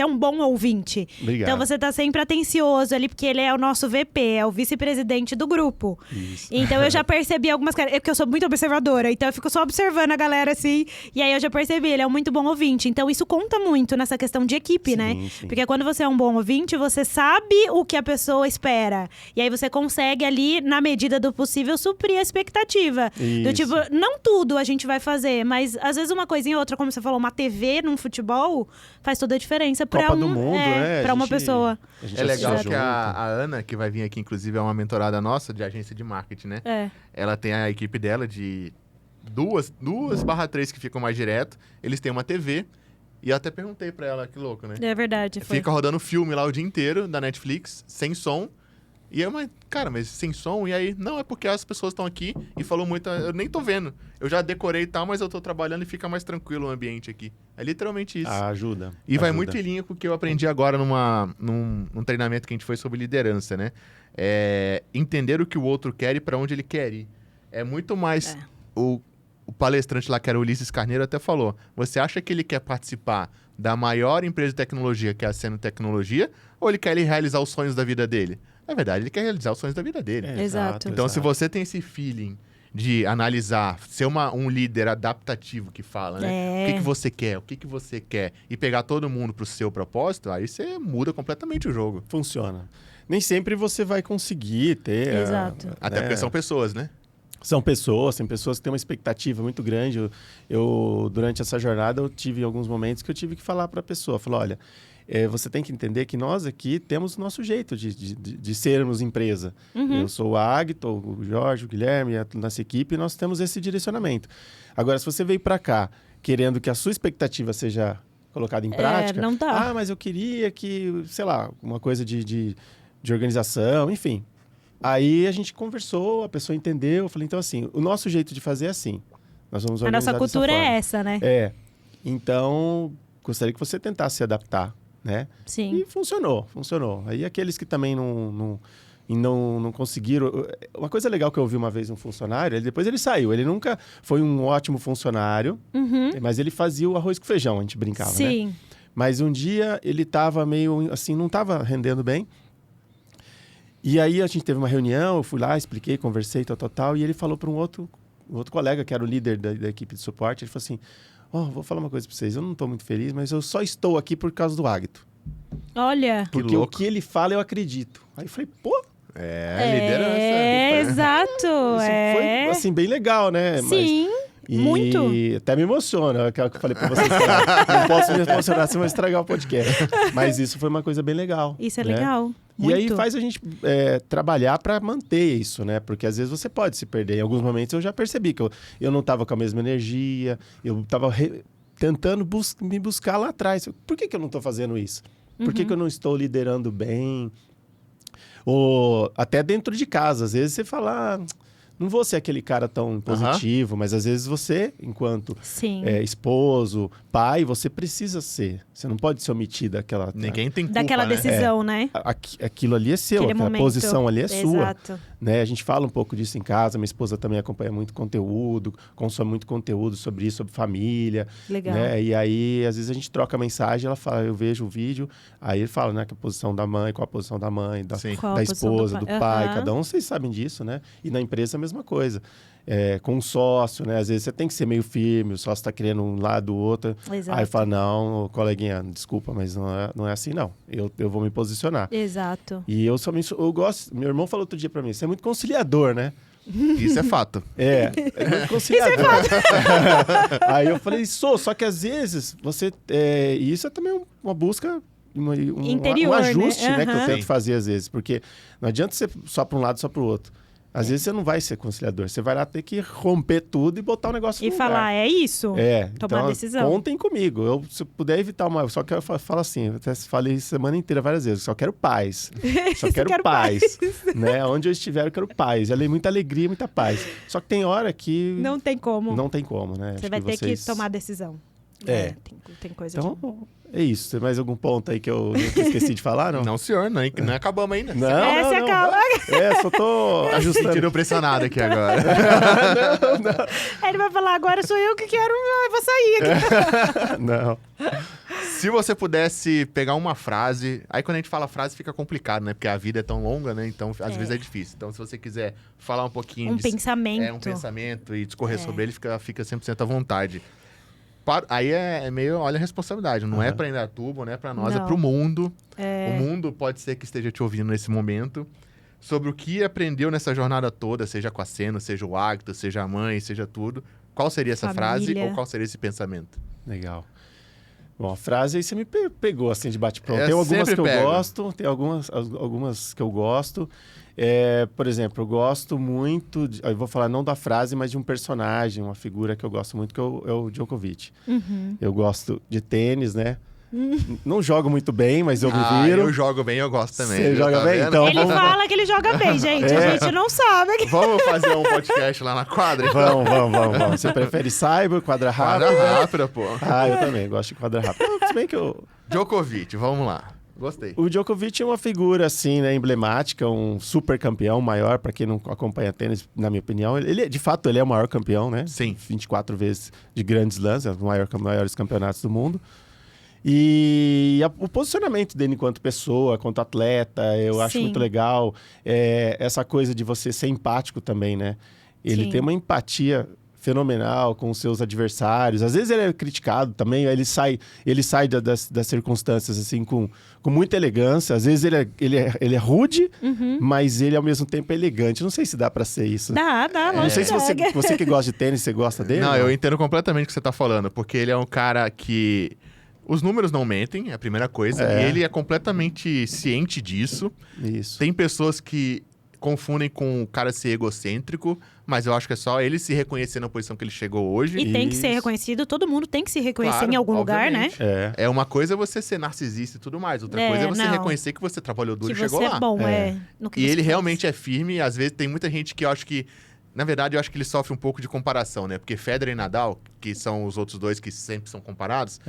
é um bom ouvinte. Obrigado. Então você tá sempre atencioso ali, porque ele é o nosso VP, é o vice-presidente do grupo. Isso. Então eu já percebi algumas coisas. É porque eu sou muito observadora, então eu fico só observando a galera assim. E aí eu já percebi, ele é um muito bom ouvinte. Então isso conta muito nessa questão de equipe, né? Sim. Porque quando você é um bom ouvinte, você sabe o que a pessoa espera. E aí você consegue ali, na medida do possível, suprir a expectativa. Do tipo, não tudo a gente vai fazer, mas às vezes uma coisinha ou outra, como você falou, uma TV num futebol faz toda a diferença pra Copa do Mundo, né? Pra uma pessoa. É legal que a Ana, que vai vir aqui, inclusive, é uma mentorada nossa de agência de marketing, né? Ela tem a equipe dela de 2/3 que ficam mais direto. Eles têm uma TV. E eu até perguntei pra ela, que louco, né? É verdade. Fica rodando filme lá o dia inteiro da Netflix, sem som. E eu, mas sem som? E aí, não, é porque as pessoas estão aqui e falou muito, eu nem tô vendo. Eu já decorei e tal, mas eu tô trabalhando e fica mais tranquilo o ambiente aqui. É literalmente isso. Ajuda. E vai muito em linha com o que eu aprendi agora num treinamento que a gente foi sobre liderança, né? Entender o que o outro quer e pra onde ele quer ir. É muito mais... O palestrante lá, que era o Ulisses Carneiro, até falou, você acha que ele quer participar da maior empresa de tecnologia, que é a Seno Tecnologia, ou ele quer realizar os sonhos da vida dele? Na verdade, ele quer realizar os sonhos da vida dele. Exato. Então, se você tem esse feeling de analisar, ser um líder adaptativo que fala, né? O que você quer, o que você quer, e pegar todo mundo pro seu propósito, aí você muda completamente o jogo. Funciona. Nem sempre você vai conseguir ter... Exato. Até porque são pessoas, né? São pessoas, tem pessoas que têm uma expectativa muito grande. Eu durante essa jornada, eu tive alguns momentos que eu tive que falar para a pessoa, falar, olha, você tem que entender que nós aqui temos o nosso jeito de sermos empresa. Eu sou o Agto, o Jorge, o Guilherme, a nossa equipe, e nós temos esse direcionamento. Agora, se você veio para cá querendo que a sua expectativa seja colocada em prática... não dá. Mas eu queria que, sei lá, uma coisa de organização, enfim... Aí a gente conversou, a pessoa entendeu. Eu falei, então assim, o nosso jeito de fazer é assim. Nós vamos organizar A nossa cultura dessa forma. é essa, né? Então, gostaria que você tentasse se adaptar, né? Sim. E funcionou. Aí aqueles que também não conseguiram... Uma coisa legal que eu ouvi uma vez um funcionário, depois ele saiu. Ele nunca foi um ótimo funcionário, mas ele fazia o arroz com feijão, a gente brincava, né? Sim. Mas um dia ele estava meio assim, não estava rendendo bem. E aí a gente teve uma reunião, eu fui lá, expliquei, conversei, tal, e ele falou para um outro colega, que era o líder da equipe de suporte, ele falou assim, vou falar uma coisa para vocês, eu não estou muito feliz, mas eu só estou aqui por causa do Agto. Olha. Porque o que ele fala, eu acredito. Aí eu falei, pô... Liderança. Exato. Isso foi, assim, bem legal, né? Sim. Muito. Até me emociona, aquela que eu falei pra vocês. Não posso me emocionar, senão vai estragar o podcast. Mas isso foi uma coisa bem legal. Isso é né? legal. E aí faz a gente trabalhar para manter isso, né? Porque às vezes você pode se perder. Em alguns momentos eu já percebi que eu não estava com a mesma energia, eu estava tentando me buscar lá atrás. Por que eu não estou fazendo isso? Por que eu não estou liderando bem? Ou até dentro de casa, às vezes você fala... não vou ser aquele cara tão positivo, mas às vezes você, enquanto esposo, pai, você precisa ser. Você não pode se omitir daquela... Ninguém tem culpa, daquela decisão, né? Aquilo ali é seu, aquela posição ali é sua. Exato. Né? A gente fala um pouco disso em casa, minha esposa também acompanha muito conteúdo, consome muito conteúdo sobre isso, sobre família. Legal. Né? E aí, às vezes a gente troca mensagem, ela fala, eu vejo o vídeo, aí ele fala, né, que a posição da mãe, qual a posição da mãe, da esposa, do pai, cada um, vocês sabem disso, né? E na empresa a mesma coisa. Com um sócio, né? Às vezes você tem que ser meio firme, o sócio está querendo um lado ou outro. Exato. Aí fala, não, coleguinha, desculpa, mas não é assim, não. Eu vou me posicionar. Exato. E eu gosto... Meu irmão falou outro dia pra mim, você é muito conciliador, né? Isso é fato. É muito conciliador. Isso é fato. Aí eu falei, só que às vezes você... E isso é também uma busca... Interior, um ajuste, né? Que eu tento fazer às vezes. Porque não adianta ser só para um lado, só para o outro. Às vezes você não vai ser conciliador. Você vai lá ter que romper tudo e botar o negócio no lugar. E falar, é isso. Tomar então, decisão. Contem comigo. Se eu puder evitar uma... Só que eu falo assim, eu até falei semana inteira várias vezes. Só quero paz. Só quero paz. Né? Onde eu estiver, eu quero paz. Muita alegria, muita paz. Só que tem hora que... Não tem como. Não tem como, né? Você vai ter que tomar decisão. Tem coisa então, é isso. Tem mais algum ponto aí que eu esqueci de falar, não? Não, senhor. Não acabamos ainda. Não, você acaba. Só tô ajustando. Sentindo pressionado aqui agora. não. Ele vai falar, agora sou eu que quero, eu vou sair aqui. Não. Se você pudesse pegar uma frase... Aí quando a gente fala frase fica complicado, né? Porque a vida é tão longa, né? Então às vezes é difícil. Então se você quiser falar um pouquinho... pensamento. Um pensamento e discorrer sobre ele, fica 100% à vontade. Aí é meio, olha a responsabilidade. Não é pra Indaiatuba, não é pra nós, é pro mundo. O mundo pode ser que esteja te ouvindo nesse momento. Sobre o que aprendeu nessa jornada toda, seja com a Seno, seja o Agto, seja a mãe, seja tudo. Qual seria essa frase ou qual seria esse pensamento? Legal. Bom, a frase aí você me pegou assim de bate-pronto. Tem algumas que eu gosto, tem algumas que eu gosto. Por exemplo, eu gosto muito, eu vou falar não da frase, mas de um personagem, uma figura que eu gosto muito, que é o Djokovic. Eu gosto de tênis, né? Não jogo muito bem, mas eu me viro. Eu jogo bem, eu gosto também. Você joga bem? Então, ele fala que ele joga bem, gente. A gente não sabe. Vamos fazer um podcast lá na quadra? Vamos. Você prefere cyber, quadra rápida? Quadra rápida, pô. Eu também gosto de quadra rápida. Se bem que eu... Djokovic, vamos lá. Gostei. O Djokovic é uma figura, assim, né, emblemática, um super campeão maior, para quem não acompanha tênis, na minha opinião. De fato, ele é o maior campeão, né? Sim. 24 vezes de grandes lãs, os maiores campeonatos do mundo. E o posicionamento dele enquanto pessoa, enquanto atleta, eu acho Sim. muito legal. Essa coisa de você ser empático também, né? Ele Sim. tem uma empatia fenomenal com os seus adversários. Às vezes ele é criticado também, ele sai das circunstâncias assim com muita elegância. Às vezes ele é rude, mas ele ao mesmo tempo é elegante. Não sei se dá pra ser isso. Dá, Não sei se você que gosta de tênis, você gosta dele? Não, eu entendo completamente o que você tá falando, porque ele é um cara que... Os números não mentem, é a primeira coisa. E ele é completamente ciente disso. Isso. Tem pessoas que confundem com o cara ser egocêntrico, mas eu acho que é só ele se reconhecer na posição que ele chegou hoje. E tem que ser reconhecido, todo mundo tem que se reconhecer Claro, em algum lugar, né? obviamente. É uma coisa você ser narcisista e tudo mais, outra coisa é você reconhecer que você trabalhou duro Que e chegou você lá. é bom, no que E você ele faz. realmente é firme, e às vezes tem muita gente que eu acho que... Na verdade, eu acho que ele sofre um pouco de comparação, né? Porque Federer e Nadal, que são os outros dois que sempre são comparados,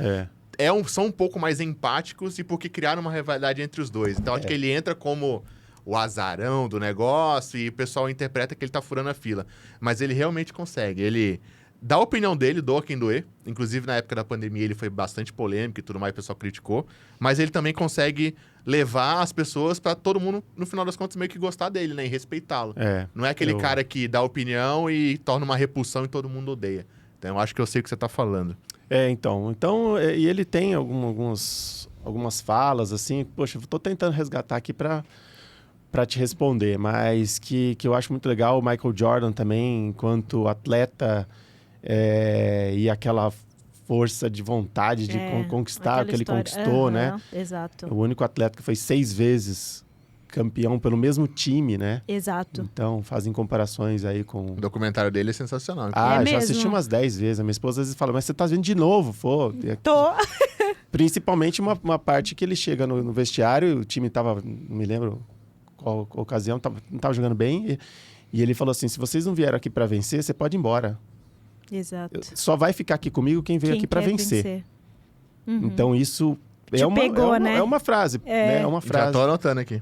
são um pouco mais empáticos e porque criaram uma rivalidade entre os dois. Então, acho que ele entra como o azarão do negócio e o pessoal interpreta que ele tá furando a fila. Mas ele realmente consegue. Ele dá a opinião dele, doa quem doer. Inclusive, na época da pandemia, ele foi bastante polêmico e tudo mais, o pessoal criticou. Mas ele também consegue levar as pessoas pra todo mundo, no final das contas, meio que gostar dele, né? E respeitá-lo. Não é aquele cara que dá opinião e torna uma repulsão e todo mundo odeia. Então, eu acho que eu sei o que você tá falando. E ele tem algumas falas, assim, poxa, eu tô tentando resgatar aqui para te responder, mas que eu acho muito legal, o Michael Jordan também, enquanto atleta, e aquela força de vontade de conquistar o que ele conquistou, né? Exato. O único atleta que foi 6 vezes campeão pelo mesmo time, né? Exato. Então, fazem comparações aí com... O documentário dele é sensacional. já mesmo? assisti umas 10 vezes. A minha esposa às vezes fala, mas você tá vendo de novo? Pô, Tô. Principalmente uma parte que ele chega no vestiário, o time tava, não me lembro qual ocasião, não tava jogando bem, e ele falou assim, se vocês não vieram aqui para vencer, você pode ir embora. Exato. Só vai ficar aqui comigo quem veio aqui para vencer. Então isso Te pegou, né? É uma frase, né? É uma frase. Já tô anotando aqui.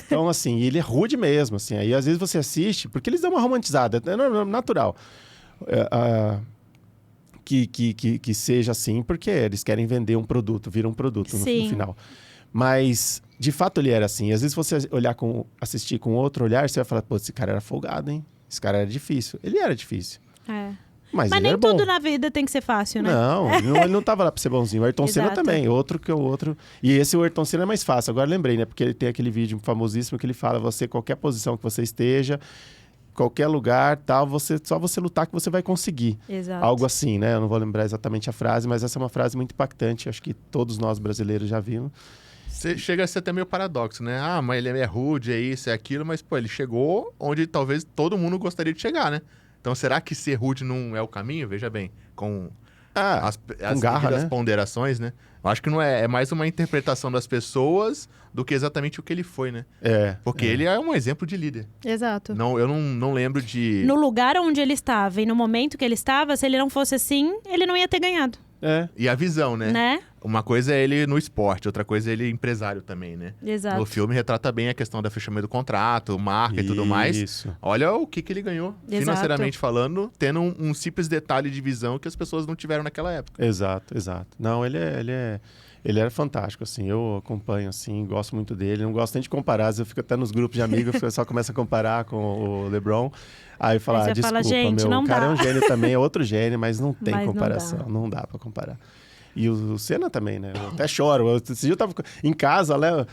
Então, assim, ele é rude mesmo, assim. Aí, às vezes, você assiste, porque eles dão uma romantizada, é natural. Que seja assim, porque eles querem vender um produto, vira um produto no final. Mas, de fato, ele era assim. Às vezes, você assistir com outro olhar, você vai falar, pô, esse cara era folgado, hein? Esse cara era difícil. Ele era difícil. Mas ele nem era bom. tudo na vida tem que ser fácil, né? Não, ele não tava lá pra ser bonzinho. O Ayrton Senna também, outro. E esse o Ayrton Senna é mais fácil. Agora lembrei, né? Porque ele tem aquele vídeo famosíssimo que ele fala, qualquer posição que você esteja, qualquer lugar, tal, só você lutar que você vai conseguir. Exato. Algo assim, né? Eu não vou lembrar exatamente a frase, mas essa é uma frase muito impactante. Acho que todos nós brasileiros já vimos. Chega a ser até meio paradoxo, né? Ah, mas ele é rude, é isso, é aquilo, mas, pô, ele chegou onde talvez todo mundo gostaria de chegar, né? Então, será que ser rude não é o caminho? Veja bem, com as garra, devidas né? ponderações, né? Eu acho que não é mais uma interpretação das pessoas do que exatamente o que ele foi, né? Porque ele é um exemplo de líder. Exato. Eu não lembro de... No lugar onde ele estava e no momento que ele estava, se ele não fosse assim, ele não ia ter ganhado. E a visão, Né? Uma coisa é ele no esporte, outra coisa é ele empresário também, né? Exato. No filme retrata bem a questão do fechamento do contrato, marca e tudo mais. Isso. Olha o que ele ganhou, financeiramente falando, tendo um simples detalhe de visão que as pessoas não tiveram naquela época. Exato. Não, ele era fantástico, assim. Eu acompanho, assim, gosto muito dele. Não gosto nem de comparar. Eu fico até nos grupos de amigos, o pessoal começa a comparar com o LeBron. Aí fala, desculpa, gente, o cara dá. é um gênio também, é outro gênio, mas não tem Mas comparação. Não dá pra comparar. E o Senna também, né? Eu até choro. Esse dia eu tava em casa, né?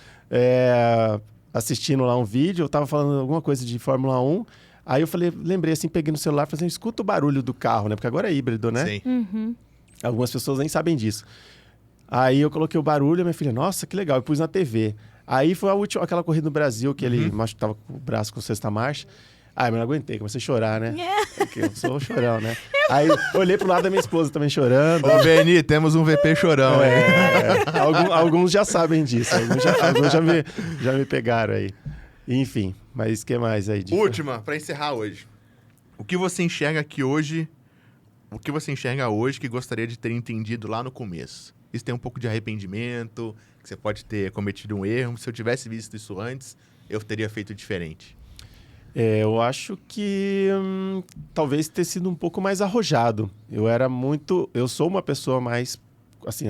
Assistindo lá um vídeo, eu tava falando alguma coisa de Fórmula 1. Aí eu lembrei assim, peguei no celular, falei assim, escuta o barulho do carro, né? Porque agora é híbrido, né? Sim. Algumas pessoas nem sabem disso. Aí eu coloquei o barulho, minha filha, nossa, que legal, eu pus na TV. Aí foi aquela corrida no Brasil, que ele tava com o braço com sexta marcha. Aí eu não aguentei, comecei a chorar, né? Porque eu sou chorão, né? Aí olhei pro lado da minha esposa também chorando. Ô, Beni, temos um VP chorão, Alguns já sabem disso, alguns já me pegaram aí. Enfim, mas o que mais aí? Última, pra encerrar hoje. O que você enxerga hoje que gostaria de ter entendido lá no começo? Isso tem um pouco de arrependimento, que você pode ter cometido um erro. Se eu tivesse visto isso antes, eu teria feito diferente. Eu acho que talvez ter sido um pouco mais arrojado. Eu sou uma pessoa mais assim,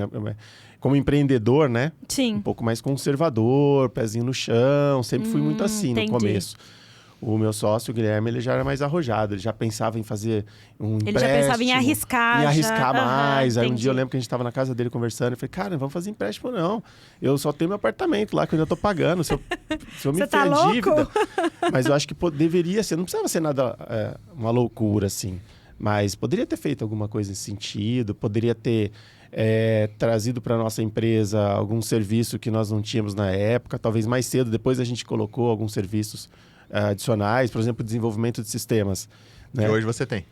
como empreendedor, né? Sim. Um pouco mais conservador, pezinho no chão. Sempre fui muito assim entendi. no começo. O meu sócio, o Guilherme, ele já era mais arrojado. Ele já pensava em fazer um empréstimo. Ele já pensava em arriscar. Em arriscar mais. Aí um entendi. dia eu lembro que a gente estava na casa dele conversando. Eu falei, cara, não vamos fazer empréstimo não. Eu só tenho meu apartamento lá que eu já tô pagando. Se eu me Você tá enfiar em louco? dívida... Mas eu acho que deveria ser... Não precisava ser nada, uma loucura, assim. Mas poderia ter feito alguma coisa nesse sentido. Poderia ter trazido para nossa empresa algum serviço que nós não tínhamos na época. Talvez mais cedo, depois a gente colocou alguns serviços adicionais, por exemplo, desenvolvimento de sistemas. Né? Que hoje você tem.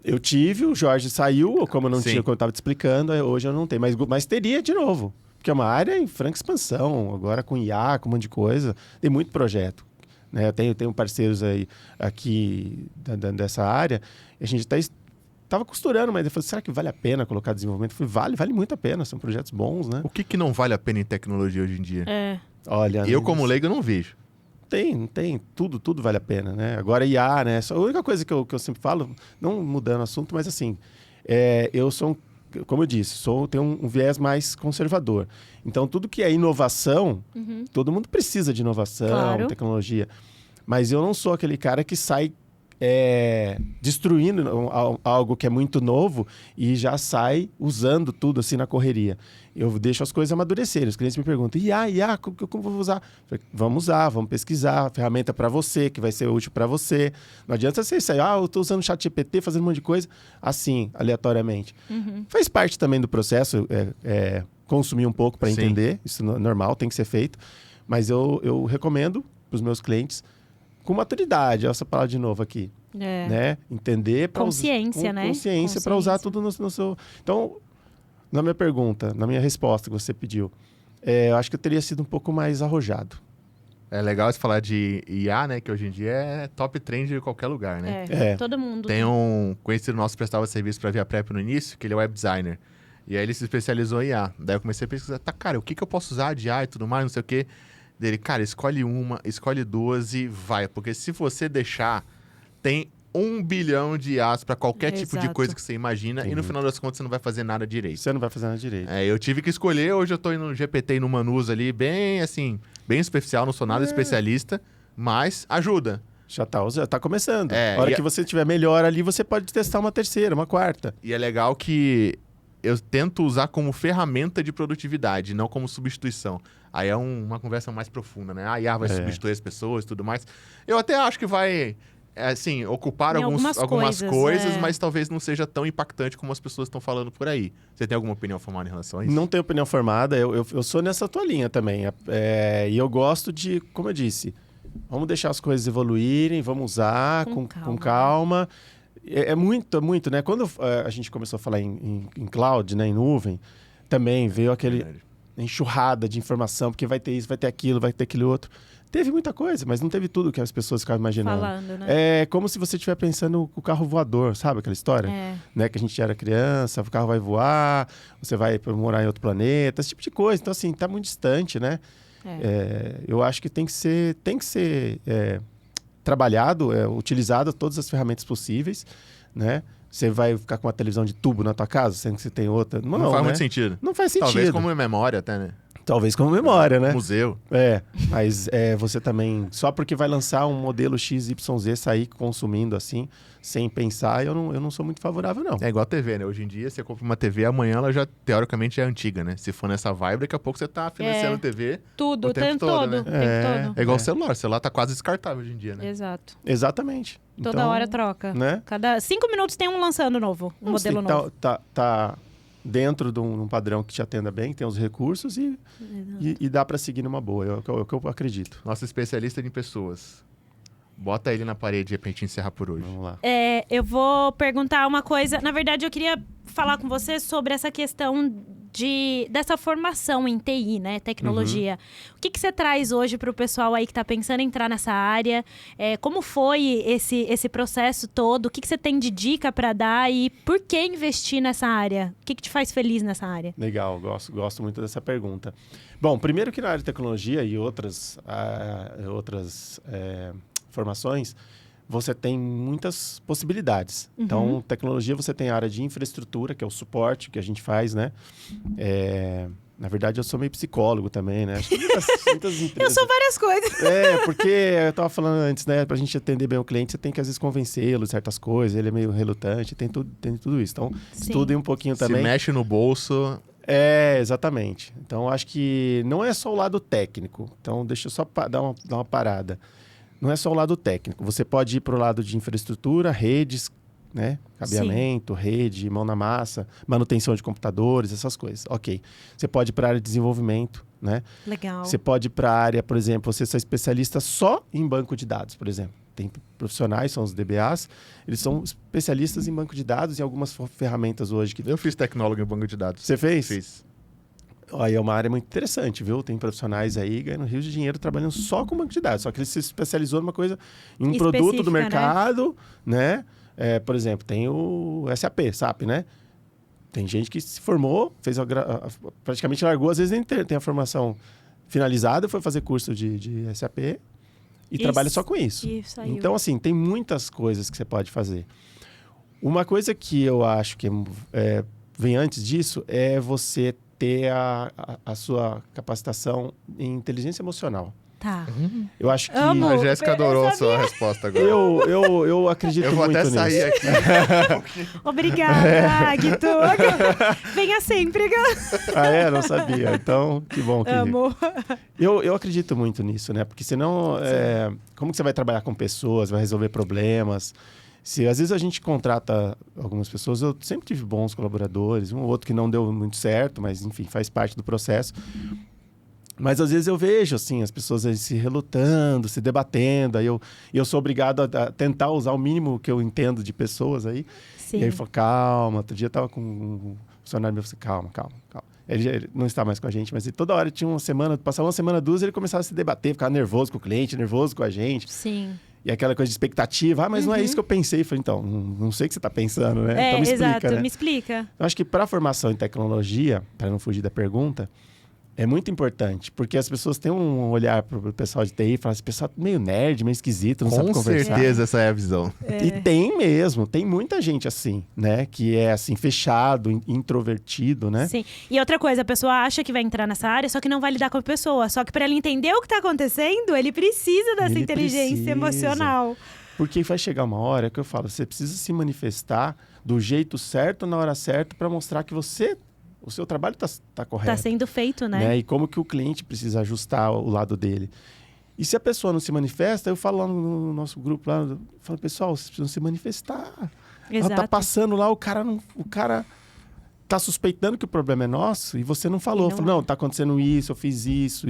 Eu tive, o Jorge saiu, como eu não Sim. tinha, como eu estava te explicando, hoje eu não tenho, mas teria de novo, porque é uma área em franca expansão, agora com IA, com um monte de coisa, tem muito projeto. Né? Eu tenho parceiros aí, aqui dessa área, e a gente estava costurando, mas eu falei, será que vale a pena colocar desenvolvimento? Eu falei, vale muito a pena, são projetos bons, né? O que não vale a pena em tecnologia hoje em dia? Olha, Eu, como leigo, não vejo. Tem. Tudo vale a pena, né? Agora, IA, né? A única coisa que eu sempre falo, não mudando o assunto, mas assim, eu sou, como eu disse, tenho um viés mais conservador. Então, tudo que é inovação, todo mundo precisa de inovação, Claro. tecnologia. Mas eu não sou aquele cara que sai destruindo algo que é muito novo e já sai usando tudo assim na correria. Eu deixo as coisas amadurecerem. Os clientes me perguntam, IA, como eu vou usar? Eu falei, vamos usar, vamos pesquisar, a ferramenta para você, que vai ser útil para você. Não adianta você sair, eu estou usando o ChatGPT, fazendo um monte de coisa, assim, aleatoriamente. Faz parte também do processo, consumir um pouco para Sim. entender, isso é normal, tem que ser feito. Mas eu recomendo para os meus clientes com maturidade, essa palavra de novo aqui, né? Entender para Consciência, né? Consciência para usar tudo no seu... Então, na minha pergunta, na minha resposta que você pediu, eu acho que eu teria sido um pouco mais arrojado. É legal você falar de IA, né? Que hoje em dia é top trend de qualquer lugar, né? Todo mundo. Tem um conhecido nosso que prestava serviço para Via Prep no início, que ele é web designer. E aí ele se especializou em IA. Daí eu comecei a pesquisar, cara, o que eu posso usar de IA e tudo mais, não sei o quê. Dele, cara, escolhe uma, escolhe duas e vai. Porque se você deixar, tem 1 bilhão de IAs para qualquer tipo de Exato. coisa que você imagina. E no final das contas, você não vai fazer nada direito. Você não vai fazer nada direito. Eu tive que escolher. Hoje eu tô indo no GPT e no Manus ali, bem assim, bem superficial. Não sou nada especialista, mas ajuda. Já tá começando. É, a hora e que você tiver melhor ali, você pode testar uma terceira, uma quarta. E é legal que eu tento usar como ferramenta de produtividade, não como substituição. Aí é uma conversa mais profunda, né? A IA vai substituir as pessoas e tudo mais. Eu até acho que vai, assim, ocupar Em algumas algumas coisas, coisas, mas talvez não seja tão impactante como as pessoas estão falando por aí. Você tem alguma opinião formada em relação a isso? Não tenho opinião formada, eu sou nessa tua linha também. E eu gosto de, como eu disse, vamos deixar as coisas evoluírem, vamos usar com calma. É muito, né? Quando a gente começou a falar em cloud, né, em nuvem, também veio aquele enxurrada de informação, porque vai ter isso, vai ter aquilo, vai ter aquele outro. Teve muita coisa, mas não teve tudo que as pessoas ficavam imaginando. Falando, né? É como se você estiver pensando o carro voador, sabe aquela história? Né? Que a gente era criança, o carro vai voar, você vai morar em outro planeta, esse tipo de coisa. Então, assim, tá muito distante, né? Eu acho que tem que ser trabalhado, utilizado todas as ferramentas possíveis, né? Você vai ficar com uma televisão de tubo na tua casa, sendo que você tem outra? Não faz, né? muito sentido. Não faz sentido. Talvez como memória até, né? Talvez como memória, né? Museu. Mas você também... Só porque vai lançar um modelo XYZ, sair consumindo assim, sem pensar, eu não sou muito favorável, não. É igual a TV, né? Hoje em dia, você compra uma TV, amanhã ela já, teoricamente, é antiga, né? Se for nessa vibe, daqui a pouco você tá financiando TV Tudo, o tempo todo, né? o tempo todo. É igual o celular. O celular tá quase descartável hoje em dia, né? Exato. Exatamente. Toda Então, hora troca. Né? Cada 5 minutos tem um lançando novo, um modelo novo. Tá dentro de um padrão que te atenda bem, tem os recursos e dá para seguir numa boa. É o que eu acredito. Nosso especialista em pessoas. Bota ele na parede e a gente encerra por hoje. Vamos lá. Eu vou perguntar uma coisa. Na verdade, eu queria falar com você sobre essa questão dessa formação em TI, né? Tecnologia. O que você traz hoje para o pessoal aí que está pensando em entrar nessa área? Como foi esse processo todo? O que você tem de dica para dar e por que investir nessa área? O que te faz feliz nessa área? Legal, gosto muito dessa pergunta. Bom, primeiro que na área de tecnologia e outras formações, você tem muitas possibilidades. Então, tecnologia, você tem a área de infraestrutura, que é o suporte que a gente faz, né? Na verdade, eu sou meio psicólogo também, né? Acho que muitas empresas... Eu sou várias coisas. Porque eu estava falando antes, né? Para a gente atender bem o cliente, você tem que, às vezes, convencê-lo de certas coisas. Ele é meio relutante, tem tudo isso. Então, estudem um pouquinho também. Se mexe no bolso... Exatamente. Então, acho que não é só o lado técnico. Então, deixa eu só dar uma parada. Não é só o lado técnico. Você pode ir para o lado de infraestrutura, redes, né? Cabeamento, rede, mão na massa, manutenção de computadores, essas coisas. Ok. Você pode ir para a área de desenvolvimento, né? Legal. Você pode ir para a área, por exemplo, você é especialista só em banco de dados, por exemplo. Tem profissionais, são os DBAs, eles são especialistas em banco de dados e algumas ferramentas hoje que... Eu fiz tecnólogo em banco de dados. Você fez? Fiz. Aí é uma área muito interessante, viu? Tem profissionais aí ganhando rios de dinheiro trabalhando só com banco de dados. Só que ele se especializou numa coisa, em um produto do mercado, né? Por exemplo, tem o SAP, né? Tem gente que se formou, praticamente largou, às vezes nem tem a formação finalizada, foi fazer curso de SAP e trabalha só com isso. Então, assim, tem muitas coisas que você pode fazer. Uma coisa que eu acho que vem antes disso é você ter a sua capacitação em inteligência emocional. Tá. Eu acho que... A Jéssica adorou a sua resposta agora. Eu acredito muito nisso. Eu vou até sair aqui. Obrigada, Guito. Venha sempre. Não sabia. Então, que bom. Amo. Eu acredito muito nisso, né? Porque senão, como que você vai trabalhar com pessoas, vai resolver problemas? Às vezes a gente contrata algumas pessoas, eu sempre tive bons colaboradores, um ou outro que não deu muito certo, mas enfim, faz parte do processo. Mas às vezes eu vejo assim, as pessoas se relutando, se debatendo, aí eu sou obrigado a tentar usar o mínimo que eu entendo de pessoas aí. Sim. E aí eu falo, calma, outro dia eu tava com um funcionário meu, calma. Ele não está mais com a gente, mas toda hora tinha passava uma semana, duas, ele começava a se debater, ficava nervoso com o cliente, nervoso com a gente. Sim. E aquela coisa de expectativa, mas não é isso que eu pensei. Eu falei, então, não sei o que você está pensando, né? Então me explica, exato, né? me explica. Eu acho que para a formação em tecnologia, para não fugir da pergunta, é muito importante, porque as pessoas têm um olhar para o pessoal de TI e falam, esse pessoal é meio nerd, meio esquisito, não sabe conversar. Com certeza essa é a visão. E tem mesmo, tem muita gente assim, né? Que é assim, fechado, introvertido, né? Sim. E outra coisa, a pessoa acha que vai entrar nessa área, só que não vai lidar com a pessoa. Só que para ele entender o que está acontecendo, ele precisa dessa inteligência emocional. Porque vai chegar uma hora que eu falo, você precisa se manifestar do jeito certo, na hora certa, para mostrar que o seu trabalho está correto. Está sendo feito, né? E como que o cliente precisa ajustar o lado dele. E se a pessoa não se manifesta, eu falo lá no nosso grupo, eu falo, pessoal, vocês precisam se manifestar. Exato. Ela tá passando lá, o cara tá suspeitando que o problema é nosso e você não falou. Falou, não, tá acontecendo isso, eu fiz isso.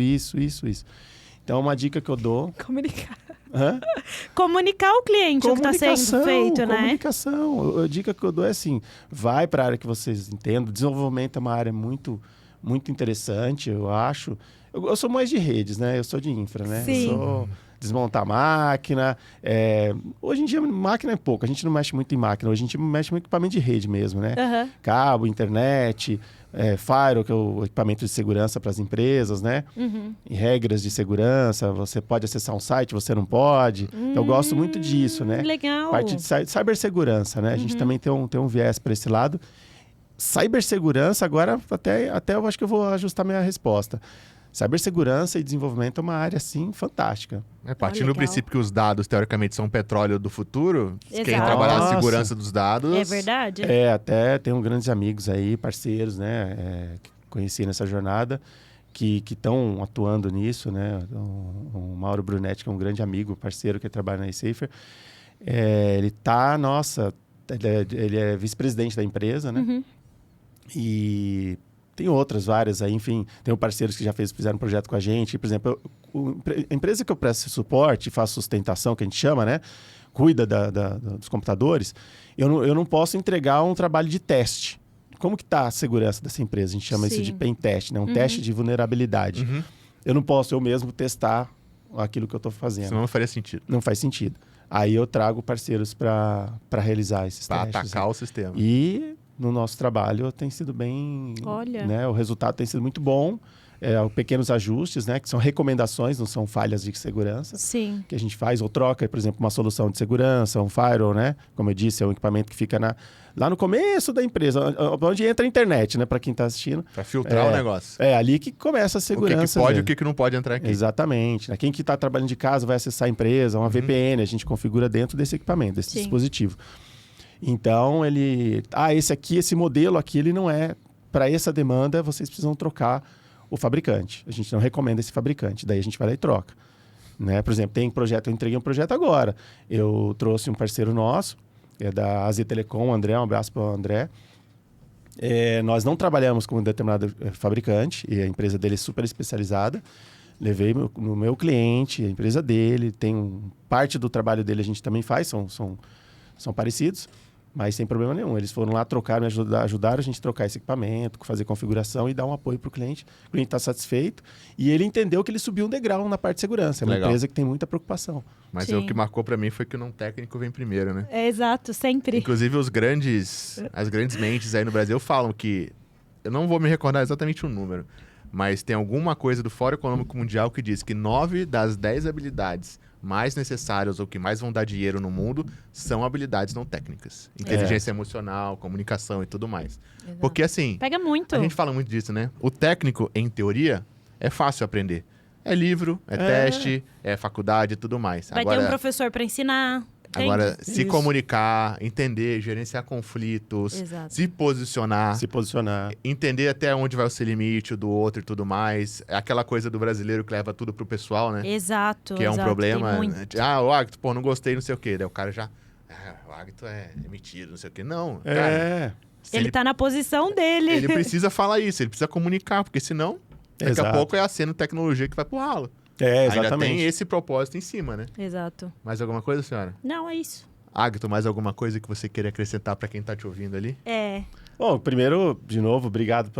Então, uma dica que eu dou... Comunicar. Comunicar ao cliente o que está sendo feito, né? Comunicação. A dica que eu dou é assim, vai para a área que vocês entendam. Desenvolvimento é uma área muito, muito interessante, eu acho. Eu sou mais de redes, né? Eu sou de infra, né? Sim. Eu sou desmontar máquina. Hoje em dia, máquina é pouco. A gente não mexe muito em máquina. Hoje a gente mexe muito em equipamento de rede mesmo, né? Cabo, internet... Firewall, que é o equipamento de segurança para as empresas, né? E regras de segurança, você pode acessar um site, você não pode. Eu gosto muito disso, né? Legal. Parte de cibersegurança, né? A gente também tem um viés para esse lado. Cibersegurança, agora até eu acho que eu vou ajustar minha resposta. Cibersegurança e desenvolvimento é uma área, assim, fantástica. Partindo do princípio que os dados, teoricamente, são o petróleo do futuro, Exato. quem trabalhar a segurança dos dados... É verdade. Até tenho grandes amigos aí, parceiros, né, que conheci nessa jornada, que estão atuando nisso, né? O Mauro Brunetti, que é um grande amigo, parceiro que trabalha na eSafer, ele é vice-presidente da empresa, né? E... tem outras, várias aí, enfim, tem parceiros que já fizeram um projeto com a gente. Por exemplo, a empresa que eu presto suporte, faço sustentação, que a gente chama, né? Cuida dos computadores, eu não posso entregar um trabalho de teste. Como que está a segurança dessa empresa? A gente chama isso de pen test, né? Um teste de vulnerabilidade. Eu não posso eu mesmo testar aquilo que eu estou fazendo. Senão não faria sentido. Não faz sentido. Aí eu trago parceiros para realizar esses testes. Para atacar o sistema. E... no nosso trabalho tem sido bem... Olha. Né, o resultado tem sido muito bom. pequenos ajustes, né? Que são recomendações, não são falhas de segurança. Sim. Que a gente faz ou troca, por exemplo, uma solução de segurança, um firewall, né? Como eu disse, é um equipamento que fica lá no começo da empresa, onde entra a internet, né? Para quem está assistindo. Para filtrar o negócio. É ali que começa a segurança. O que pode e o que não pode entrar aqui. Exatamente. Né? Quem que está trabalhando de casa vai acessar a empresa, uma VPN, a gente configura dentro desse equipamento, desse dispositivo. Então, esse modelo aqui, ele não é... Para essa demanda, vocês precisam trocar o fabricante. A gente não recomenda esse fabricante. Daí a gente vai lá e troca. Né? Por exemplo, tem projeto, eu entreguei um projeto agora. Eu trouxe um parceiro nosso, da AZ Telecom, o André, um abraço para o André. Nós não trabalhamos com um determinado fabricante, e a empresa dele é super especializada. Levei no meu cliente, a empresa dele, parte do trabalho dele a gente também faz, são parecidos. Mas sem problema nenhum. Eles foram lá, trocaram, ajudaram a gente a trocar esse equipamento, fazer configuração e dar um apoio para o cliente. O cliente está satisfeito e ele entendeu que ele subiu um degrau na parte de segurança. É uma empresa que tem muita preocupação. Mas o que marcou para mim foi que o técnico vem primeiro, né? Exato, sempre. Inclusive as grandes mentes aí no Brasil falam que... Eu não vou me recordar exatamente o número, mas tem alguma coisa do Fórum Econômico Mundial que diz que 9 das 10 habilidades mais necessárias ou que mais vão dar dinheiro no mundo são habilidades não técnicas. Inteligência emocional, comunicação e tudo mais. Exato. Porque assim... Pega muito. A gente fala muito disso, né? O técnico, em teoria, é fácil aprender. É livro, é teste, é faculdade e tudo mais. Vai ter um professor para ensinar. Agora, se comunicar, entender, gerenciar conflitos, se posicionar, entender até onde vai o seu limite, o do outro e tudo mais. É aquela coisa do brasileiro que leva tudo pro pessoal, né? Exato. Que é um problema. O Agto, não gostei, não sei o quê. Daí o cara já... o Agto é metido, não sei o quê. Não, cara... Ele tá na posição dele. Ele precisa falar isso, ele precisa comunicar, porque senão, daqui a pouco é a cena tecnologia que vai pro ralo. Exatamente. Ainda tem esse propósito em cima, né? Exato. Mais alguma coisa, senhora? Não, é isso. Agto, mais alguma coisa que você queria acrescentar para quem tá te ouvindo ali? Bom, primeiro, de novo, obrigado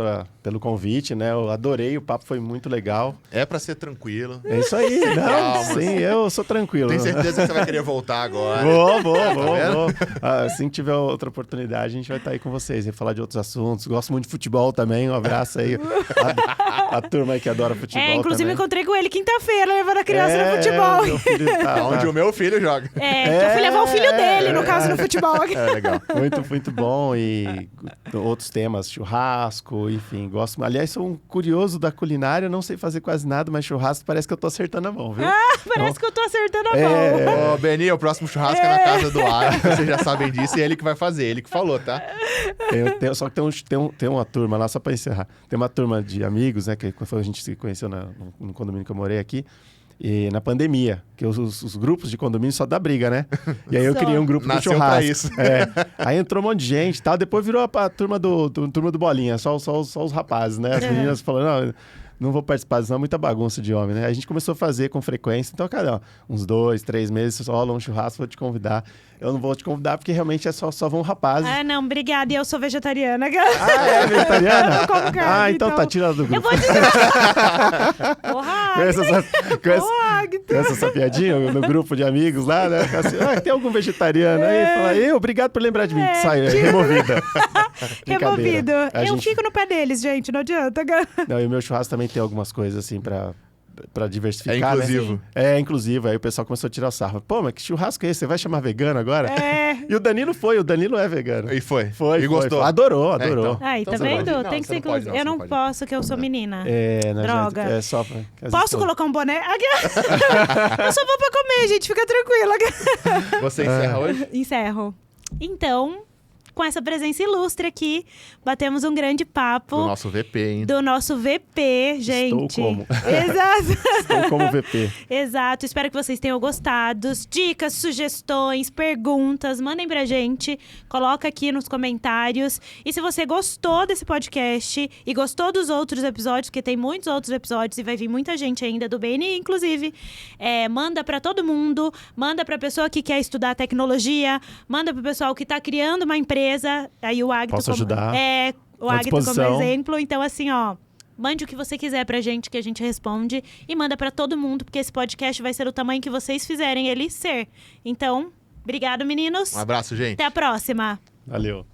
pelo convite, né? Eu adorei, o papo foi muito legal. É para ser tranquilo. É isso aí, sim, eu sou tranquilo. Tenho certeza que você vai querer voltar agora. Vou. Assim que tiver outra oportunidade, a gente vai estar aí com vocês e falar de outros assuntos. Gosto muito de futebol também, um abraço aí. A turma aí que adora futebol inclusive também. encontrei com ele quinta-feira, levando a criança no futebol. Meu filho onde o meu filho joga. Que eu fui levar o filho dele, no caso, no futebol. Legal. Muito bom e... outros temas, churrasco, enfim, gosto. Aliás, sou um curioso da culinária, não sei fazer quase nada, mas churrasco parece que eu tô acertando a mão, viu? Parece que eu tô acertando a mão. Ô, Beninho, o próximo churrasco é na casa do Ar, vocês já sabem disso, e é ele que vai fazer, ele que falou, tá? Só que tem uma turma lá, só pra encerrar, tem uma turma de amigos, né, que a gente se conheceu no condomínio que eu morei aqui, e na pandemia, que os grupos de condomínio só dá briga, né? E aí eu criei um grupo de churrasco. Pra isso. Aí entrou um monte de gente e tal. Depois virou a turma do Bolinha, só os rapazes, né? As meninas falando, não vou participar, senão é muita bagunça de homem, né? Aí a gente começou a fazer com frequência. Então, cara, uns 2, 3 meses, só rola um churrasco, vou te convidar. Eu não vou te convidar porque realmente só vão rapazes. Não, obrigada. E eu sou vegetariana. É vegetariana? Eu não como carne, então tá, tira do grupo. Eu vou dizer... Com essa piadinha no grupo de amigos lá, né? Assim, tem algum vegetariano aí? Fala, obrigado por lembrar de mim. Sai, removida. Removido. Eu fico no pé deles, gente, não adianta. Não, e o meu churrasco também tem algumas coisas assim pra diversificar, é inclusivo. Né? É inclusivo. Aí o pessoal começou a tirar o sarro. Pô, mas que churrasco é esse? Você vai chamar vegano agora? E o Danilo é vegano. E foi. E gostou. Adorou. Então. Aí, tá vendo? Tem que ser inclusivo. Eu não posso, que eu sou menina. Droga. Posso colocar um boné? Eu só vou pra comer, gente. Fica tranquila. Você encerra hoje? Encerro. Então... Com essa presença ilustre aqui, batemos um grande papo. Do nosso VP, hein? Do nosso VP, gente. Estou como. Exato. Estou como VP. Exato. Espero que vocês tenham gostado. Dicas, sugestões, perguntas, mandem pra gente. Coloca aqui nos comentários. E se você gostou desse podcast e gostou dos outros episódios, porque tem muitos outros episódios e vai vir muita gente ainda do BNI, inclusive, manda pra todo mundo. Manda pra pessoa que quer estudar tecnologia. Manda pro pessoal que tá criando uma empresa. Aí o Agto Posso ajudar? O Agto como exemplo. Então, assim, mande o que você quiser pra gente, que a gente responde. E manda pra todo mundo, porque esse podcast vai ser o tamanho que vocês fizerem ele ser. Então, obrigado, meninos. Um abraço, gente. Até a próxima. Valeu.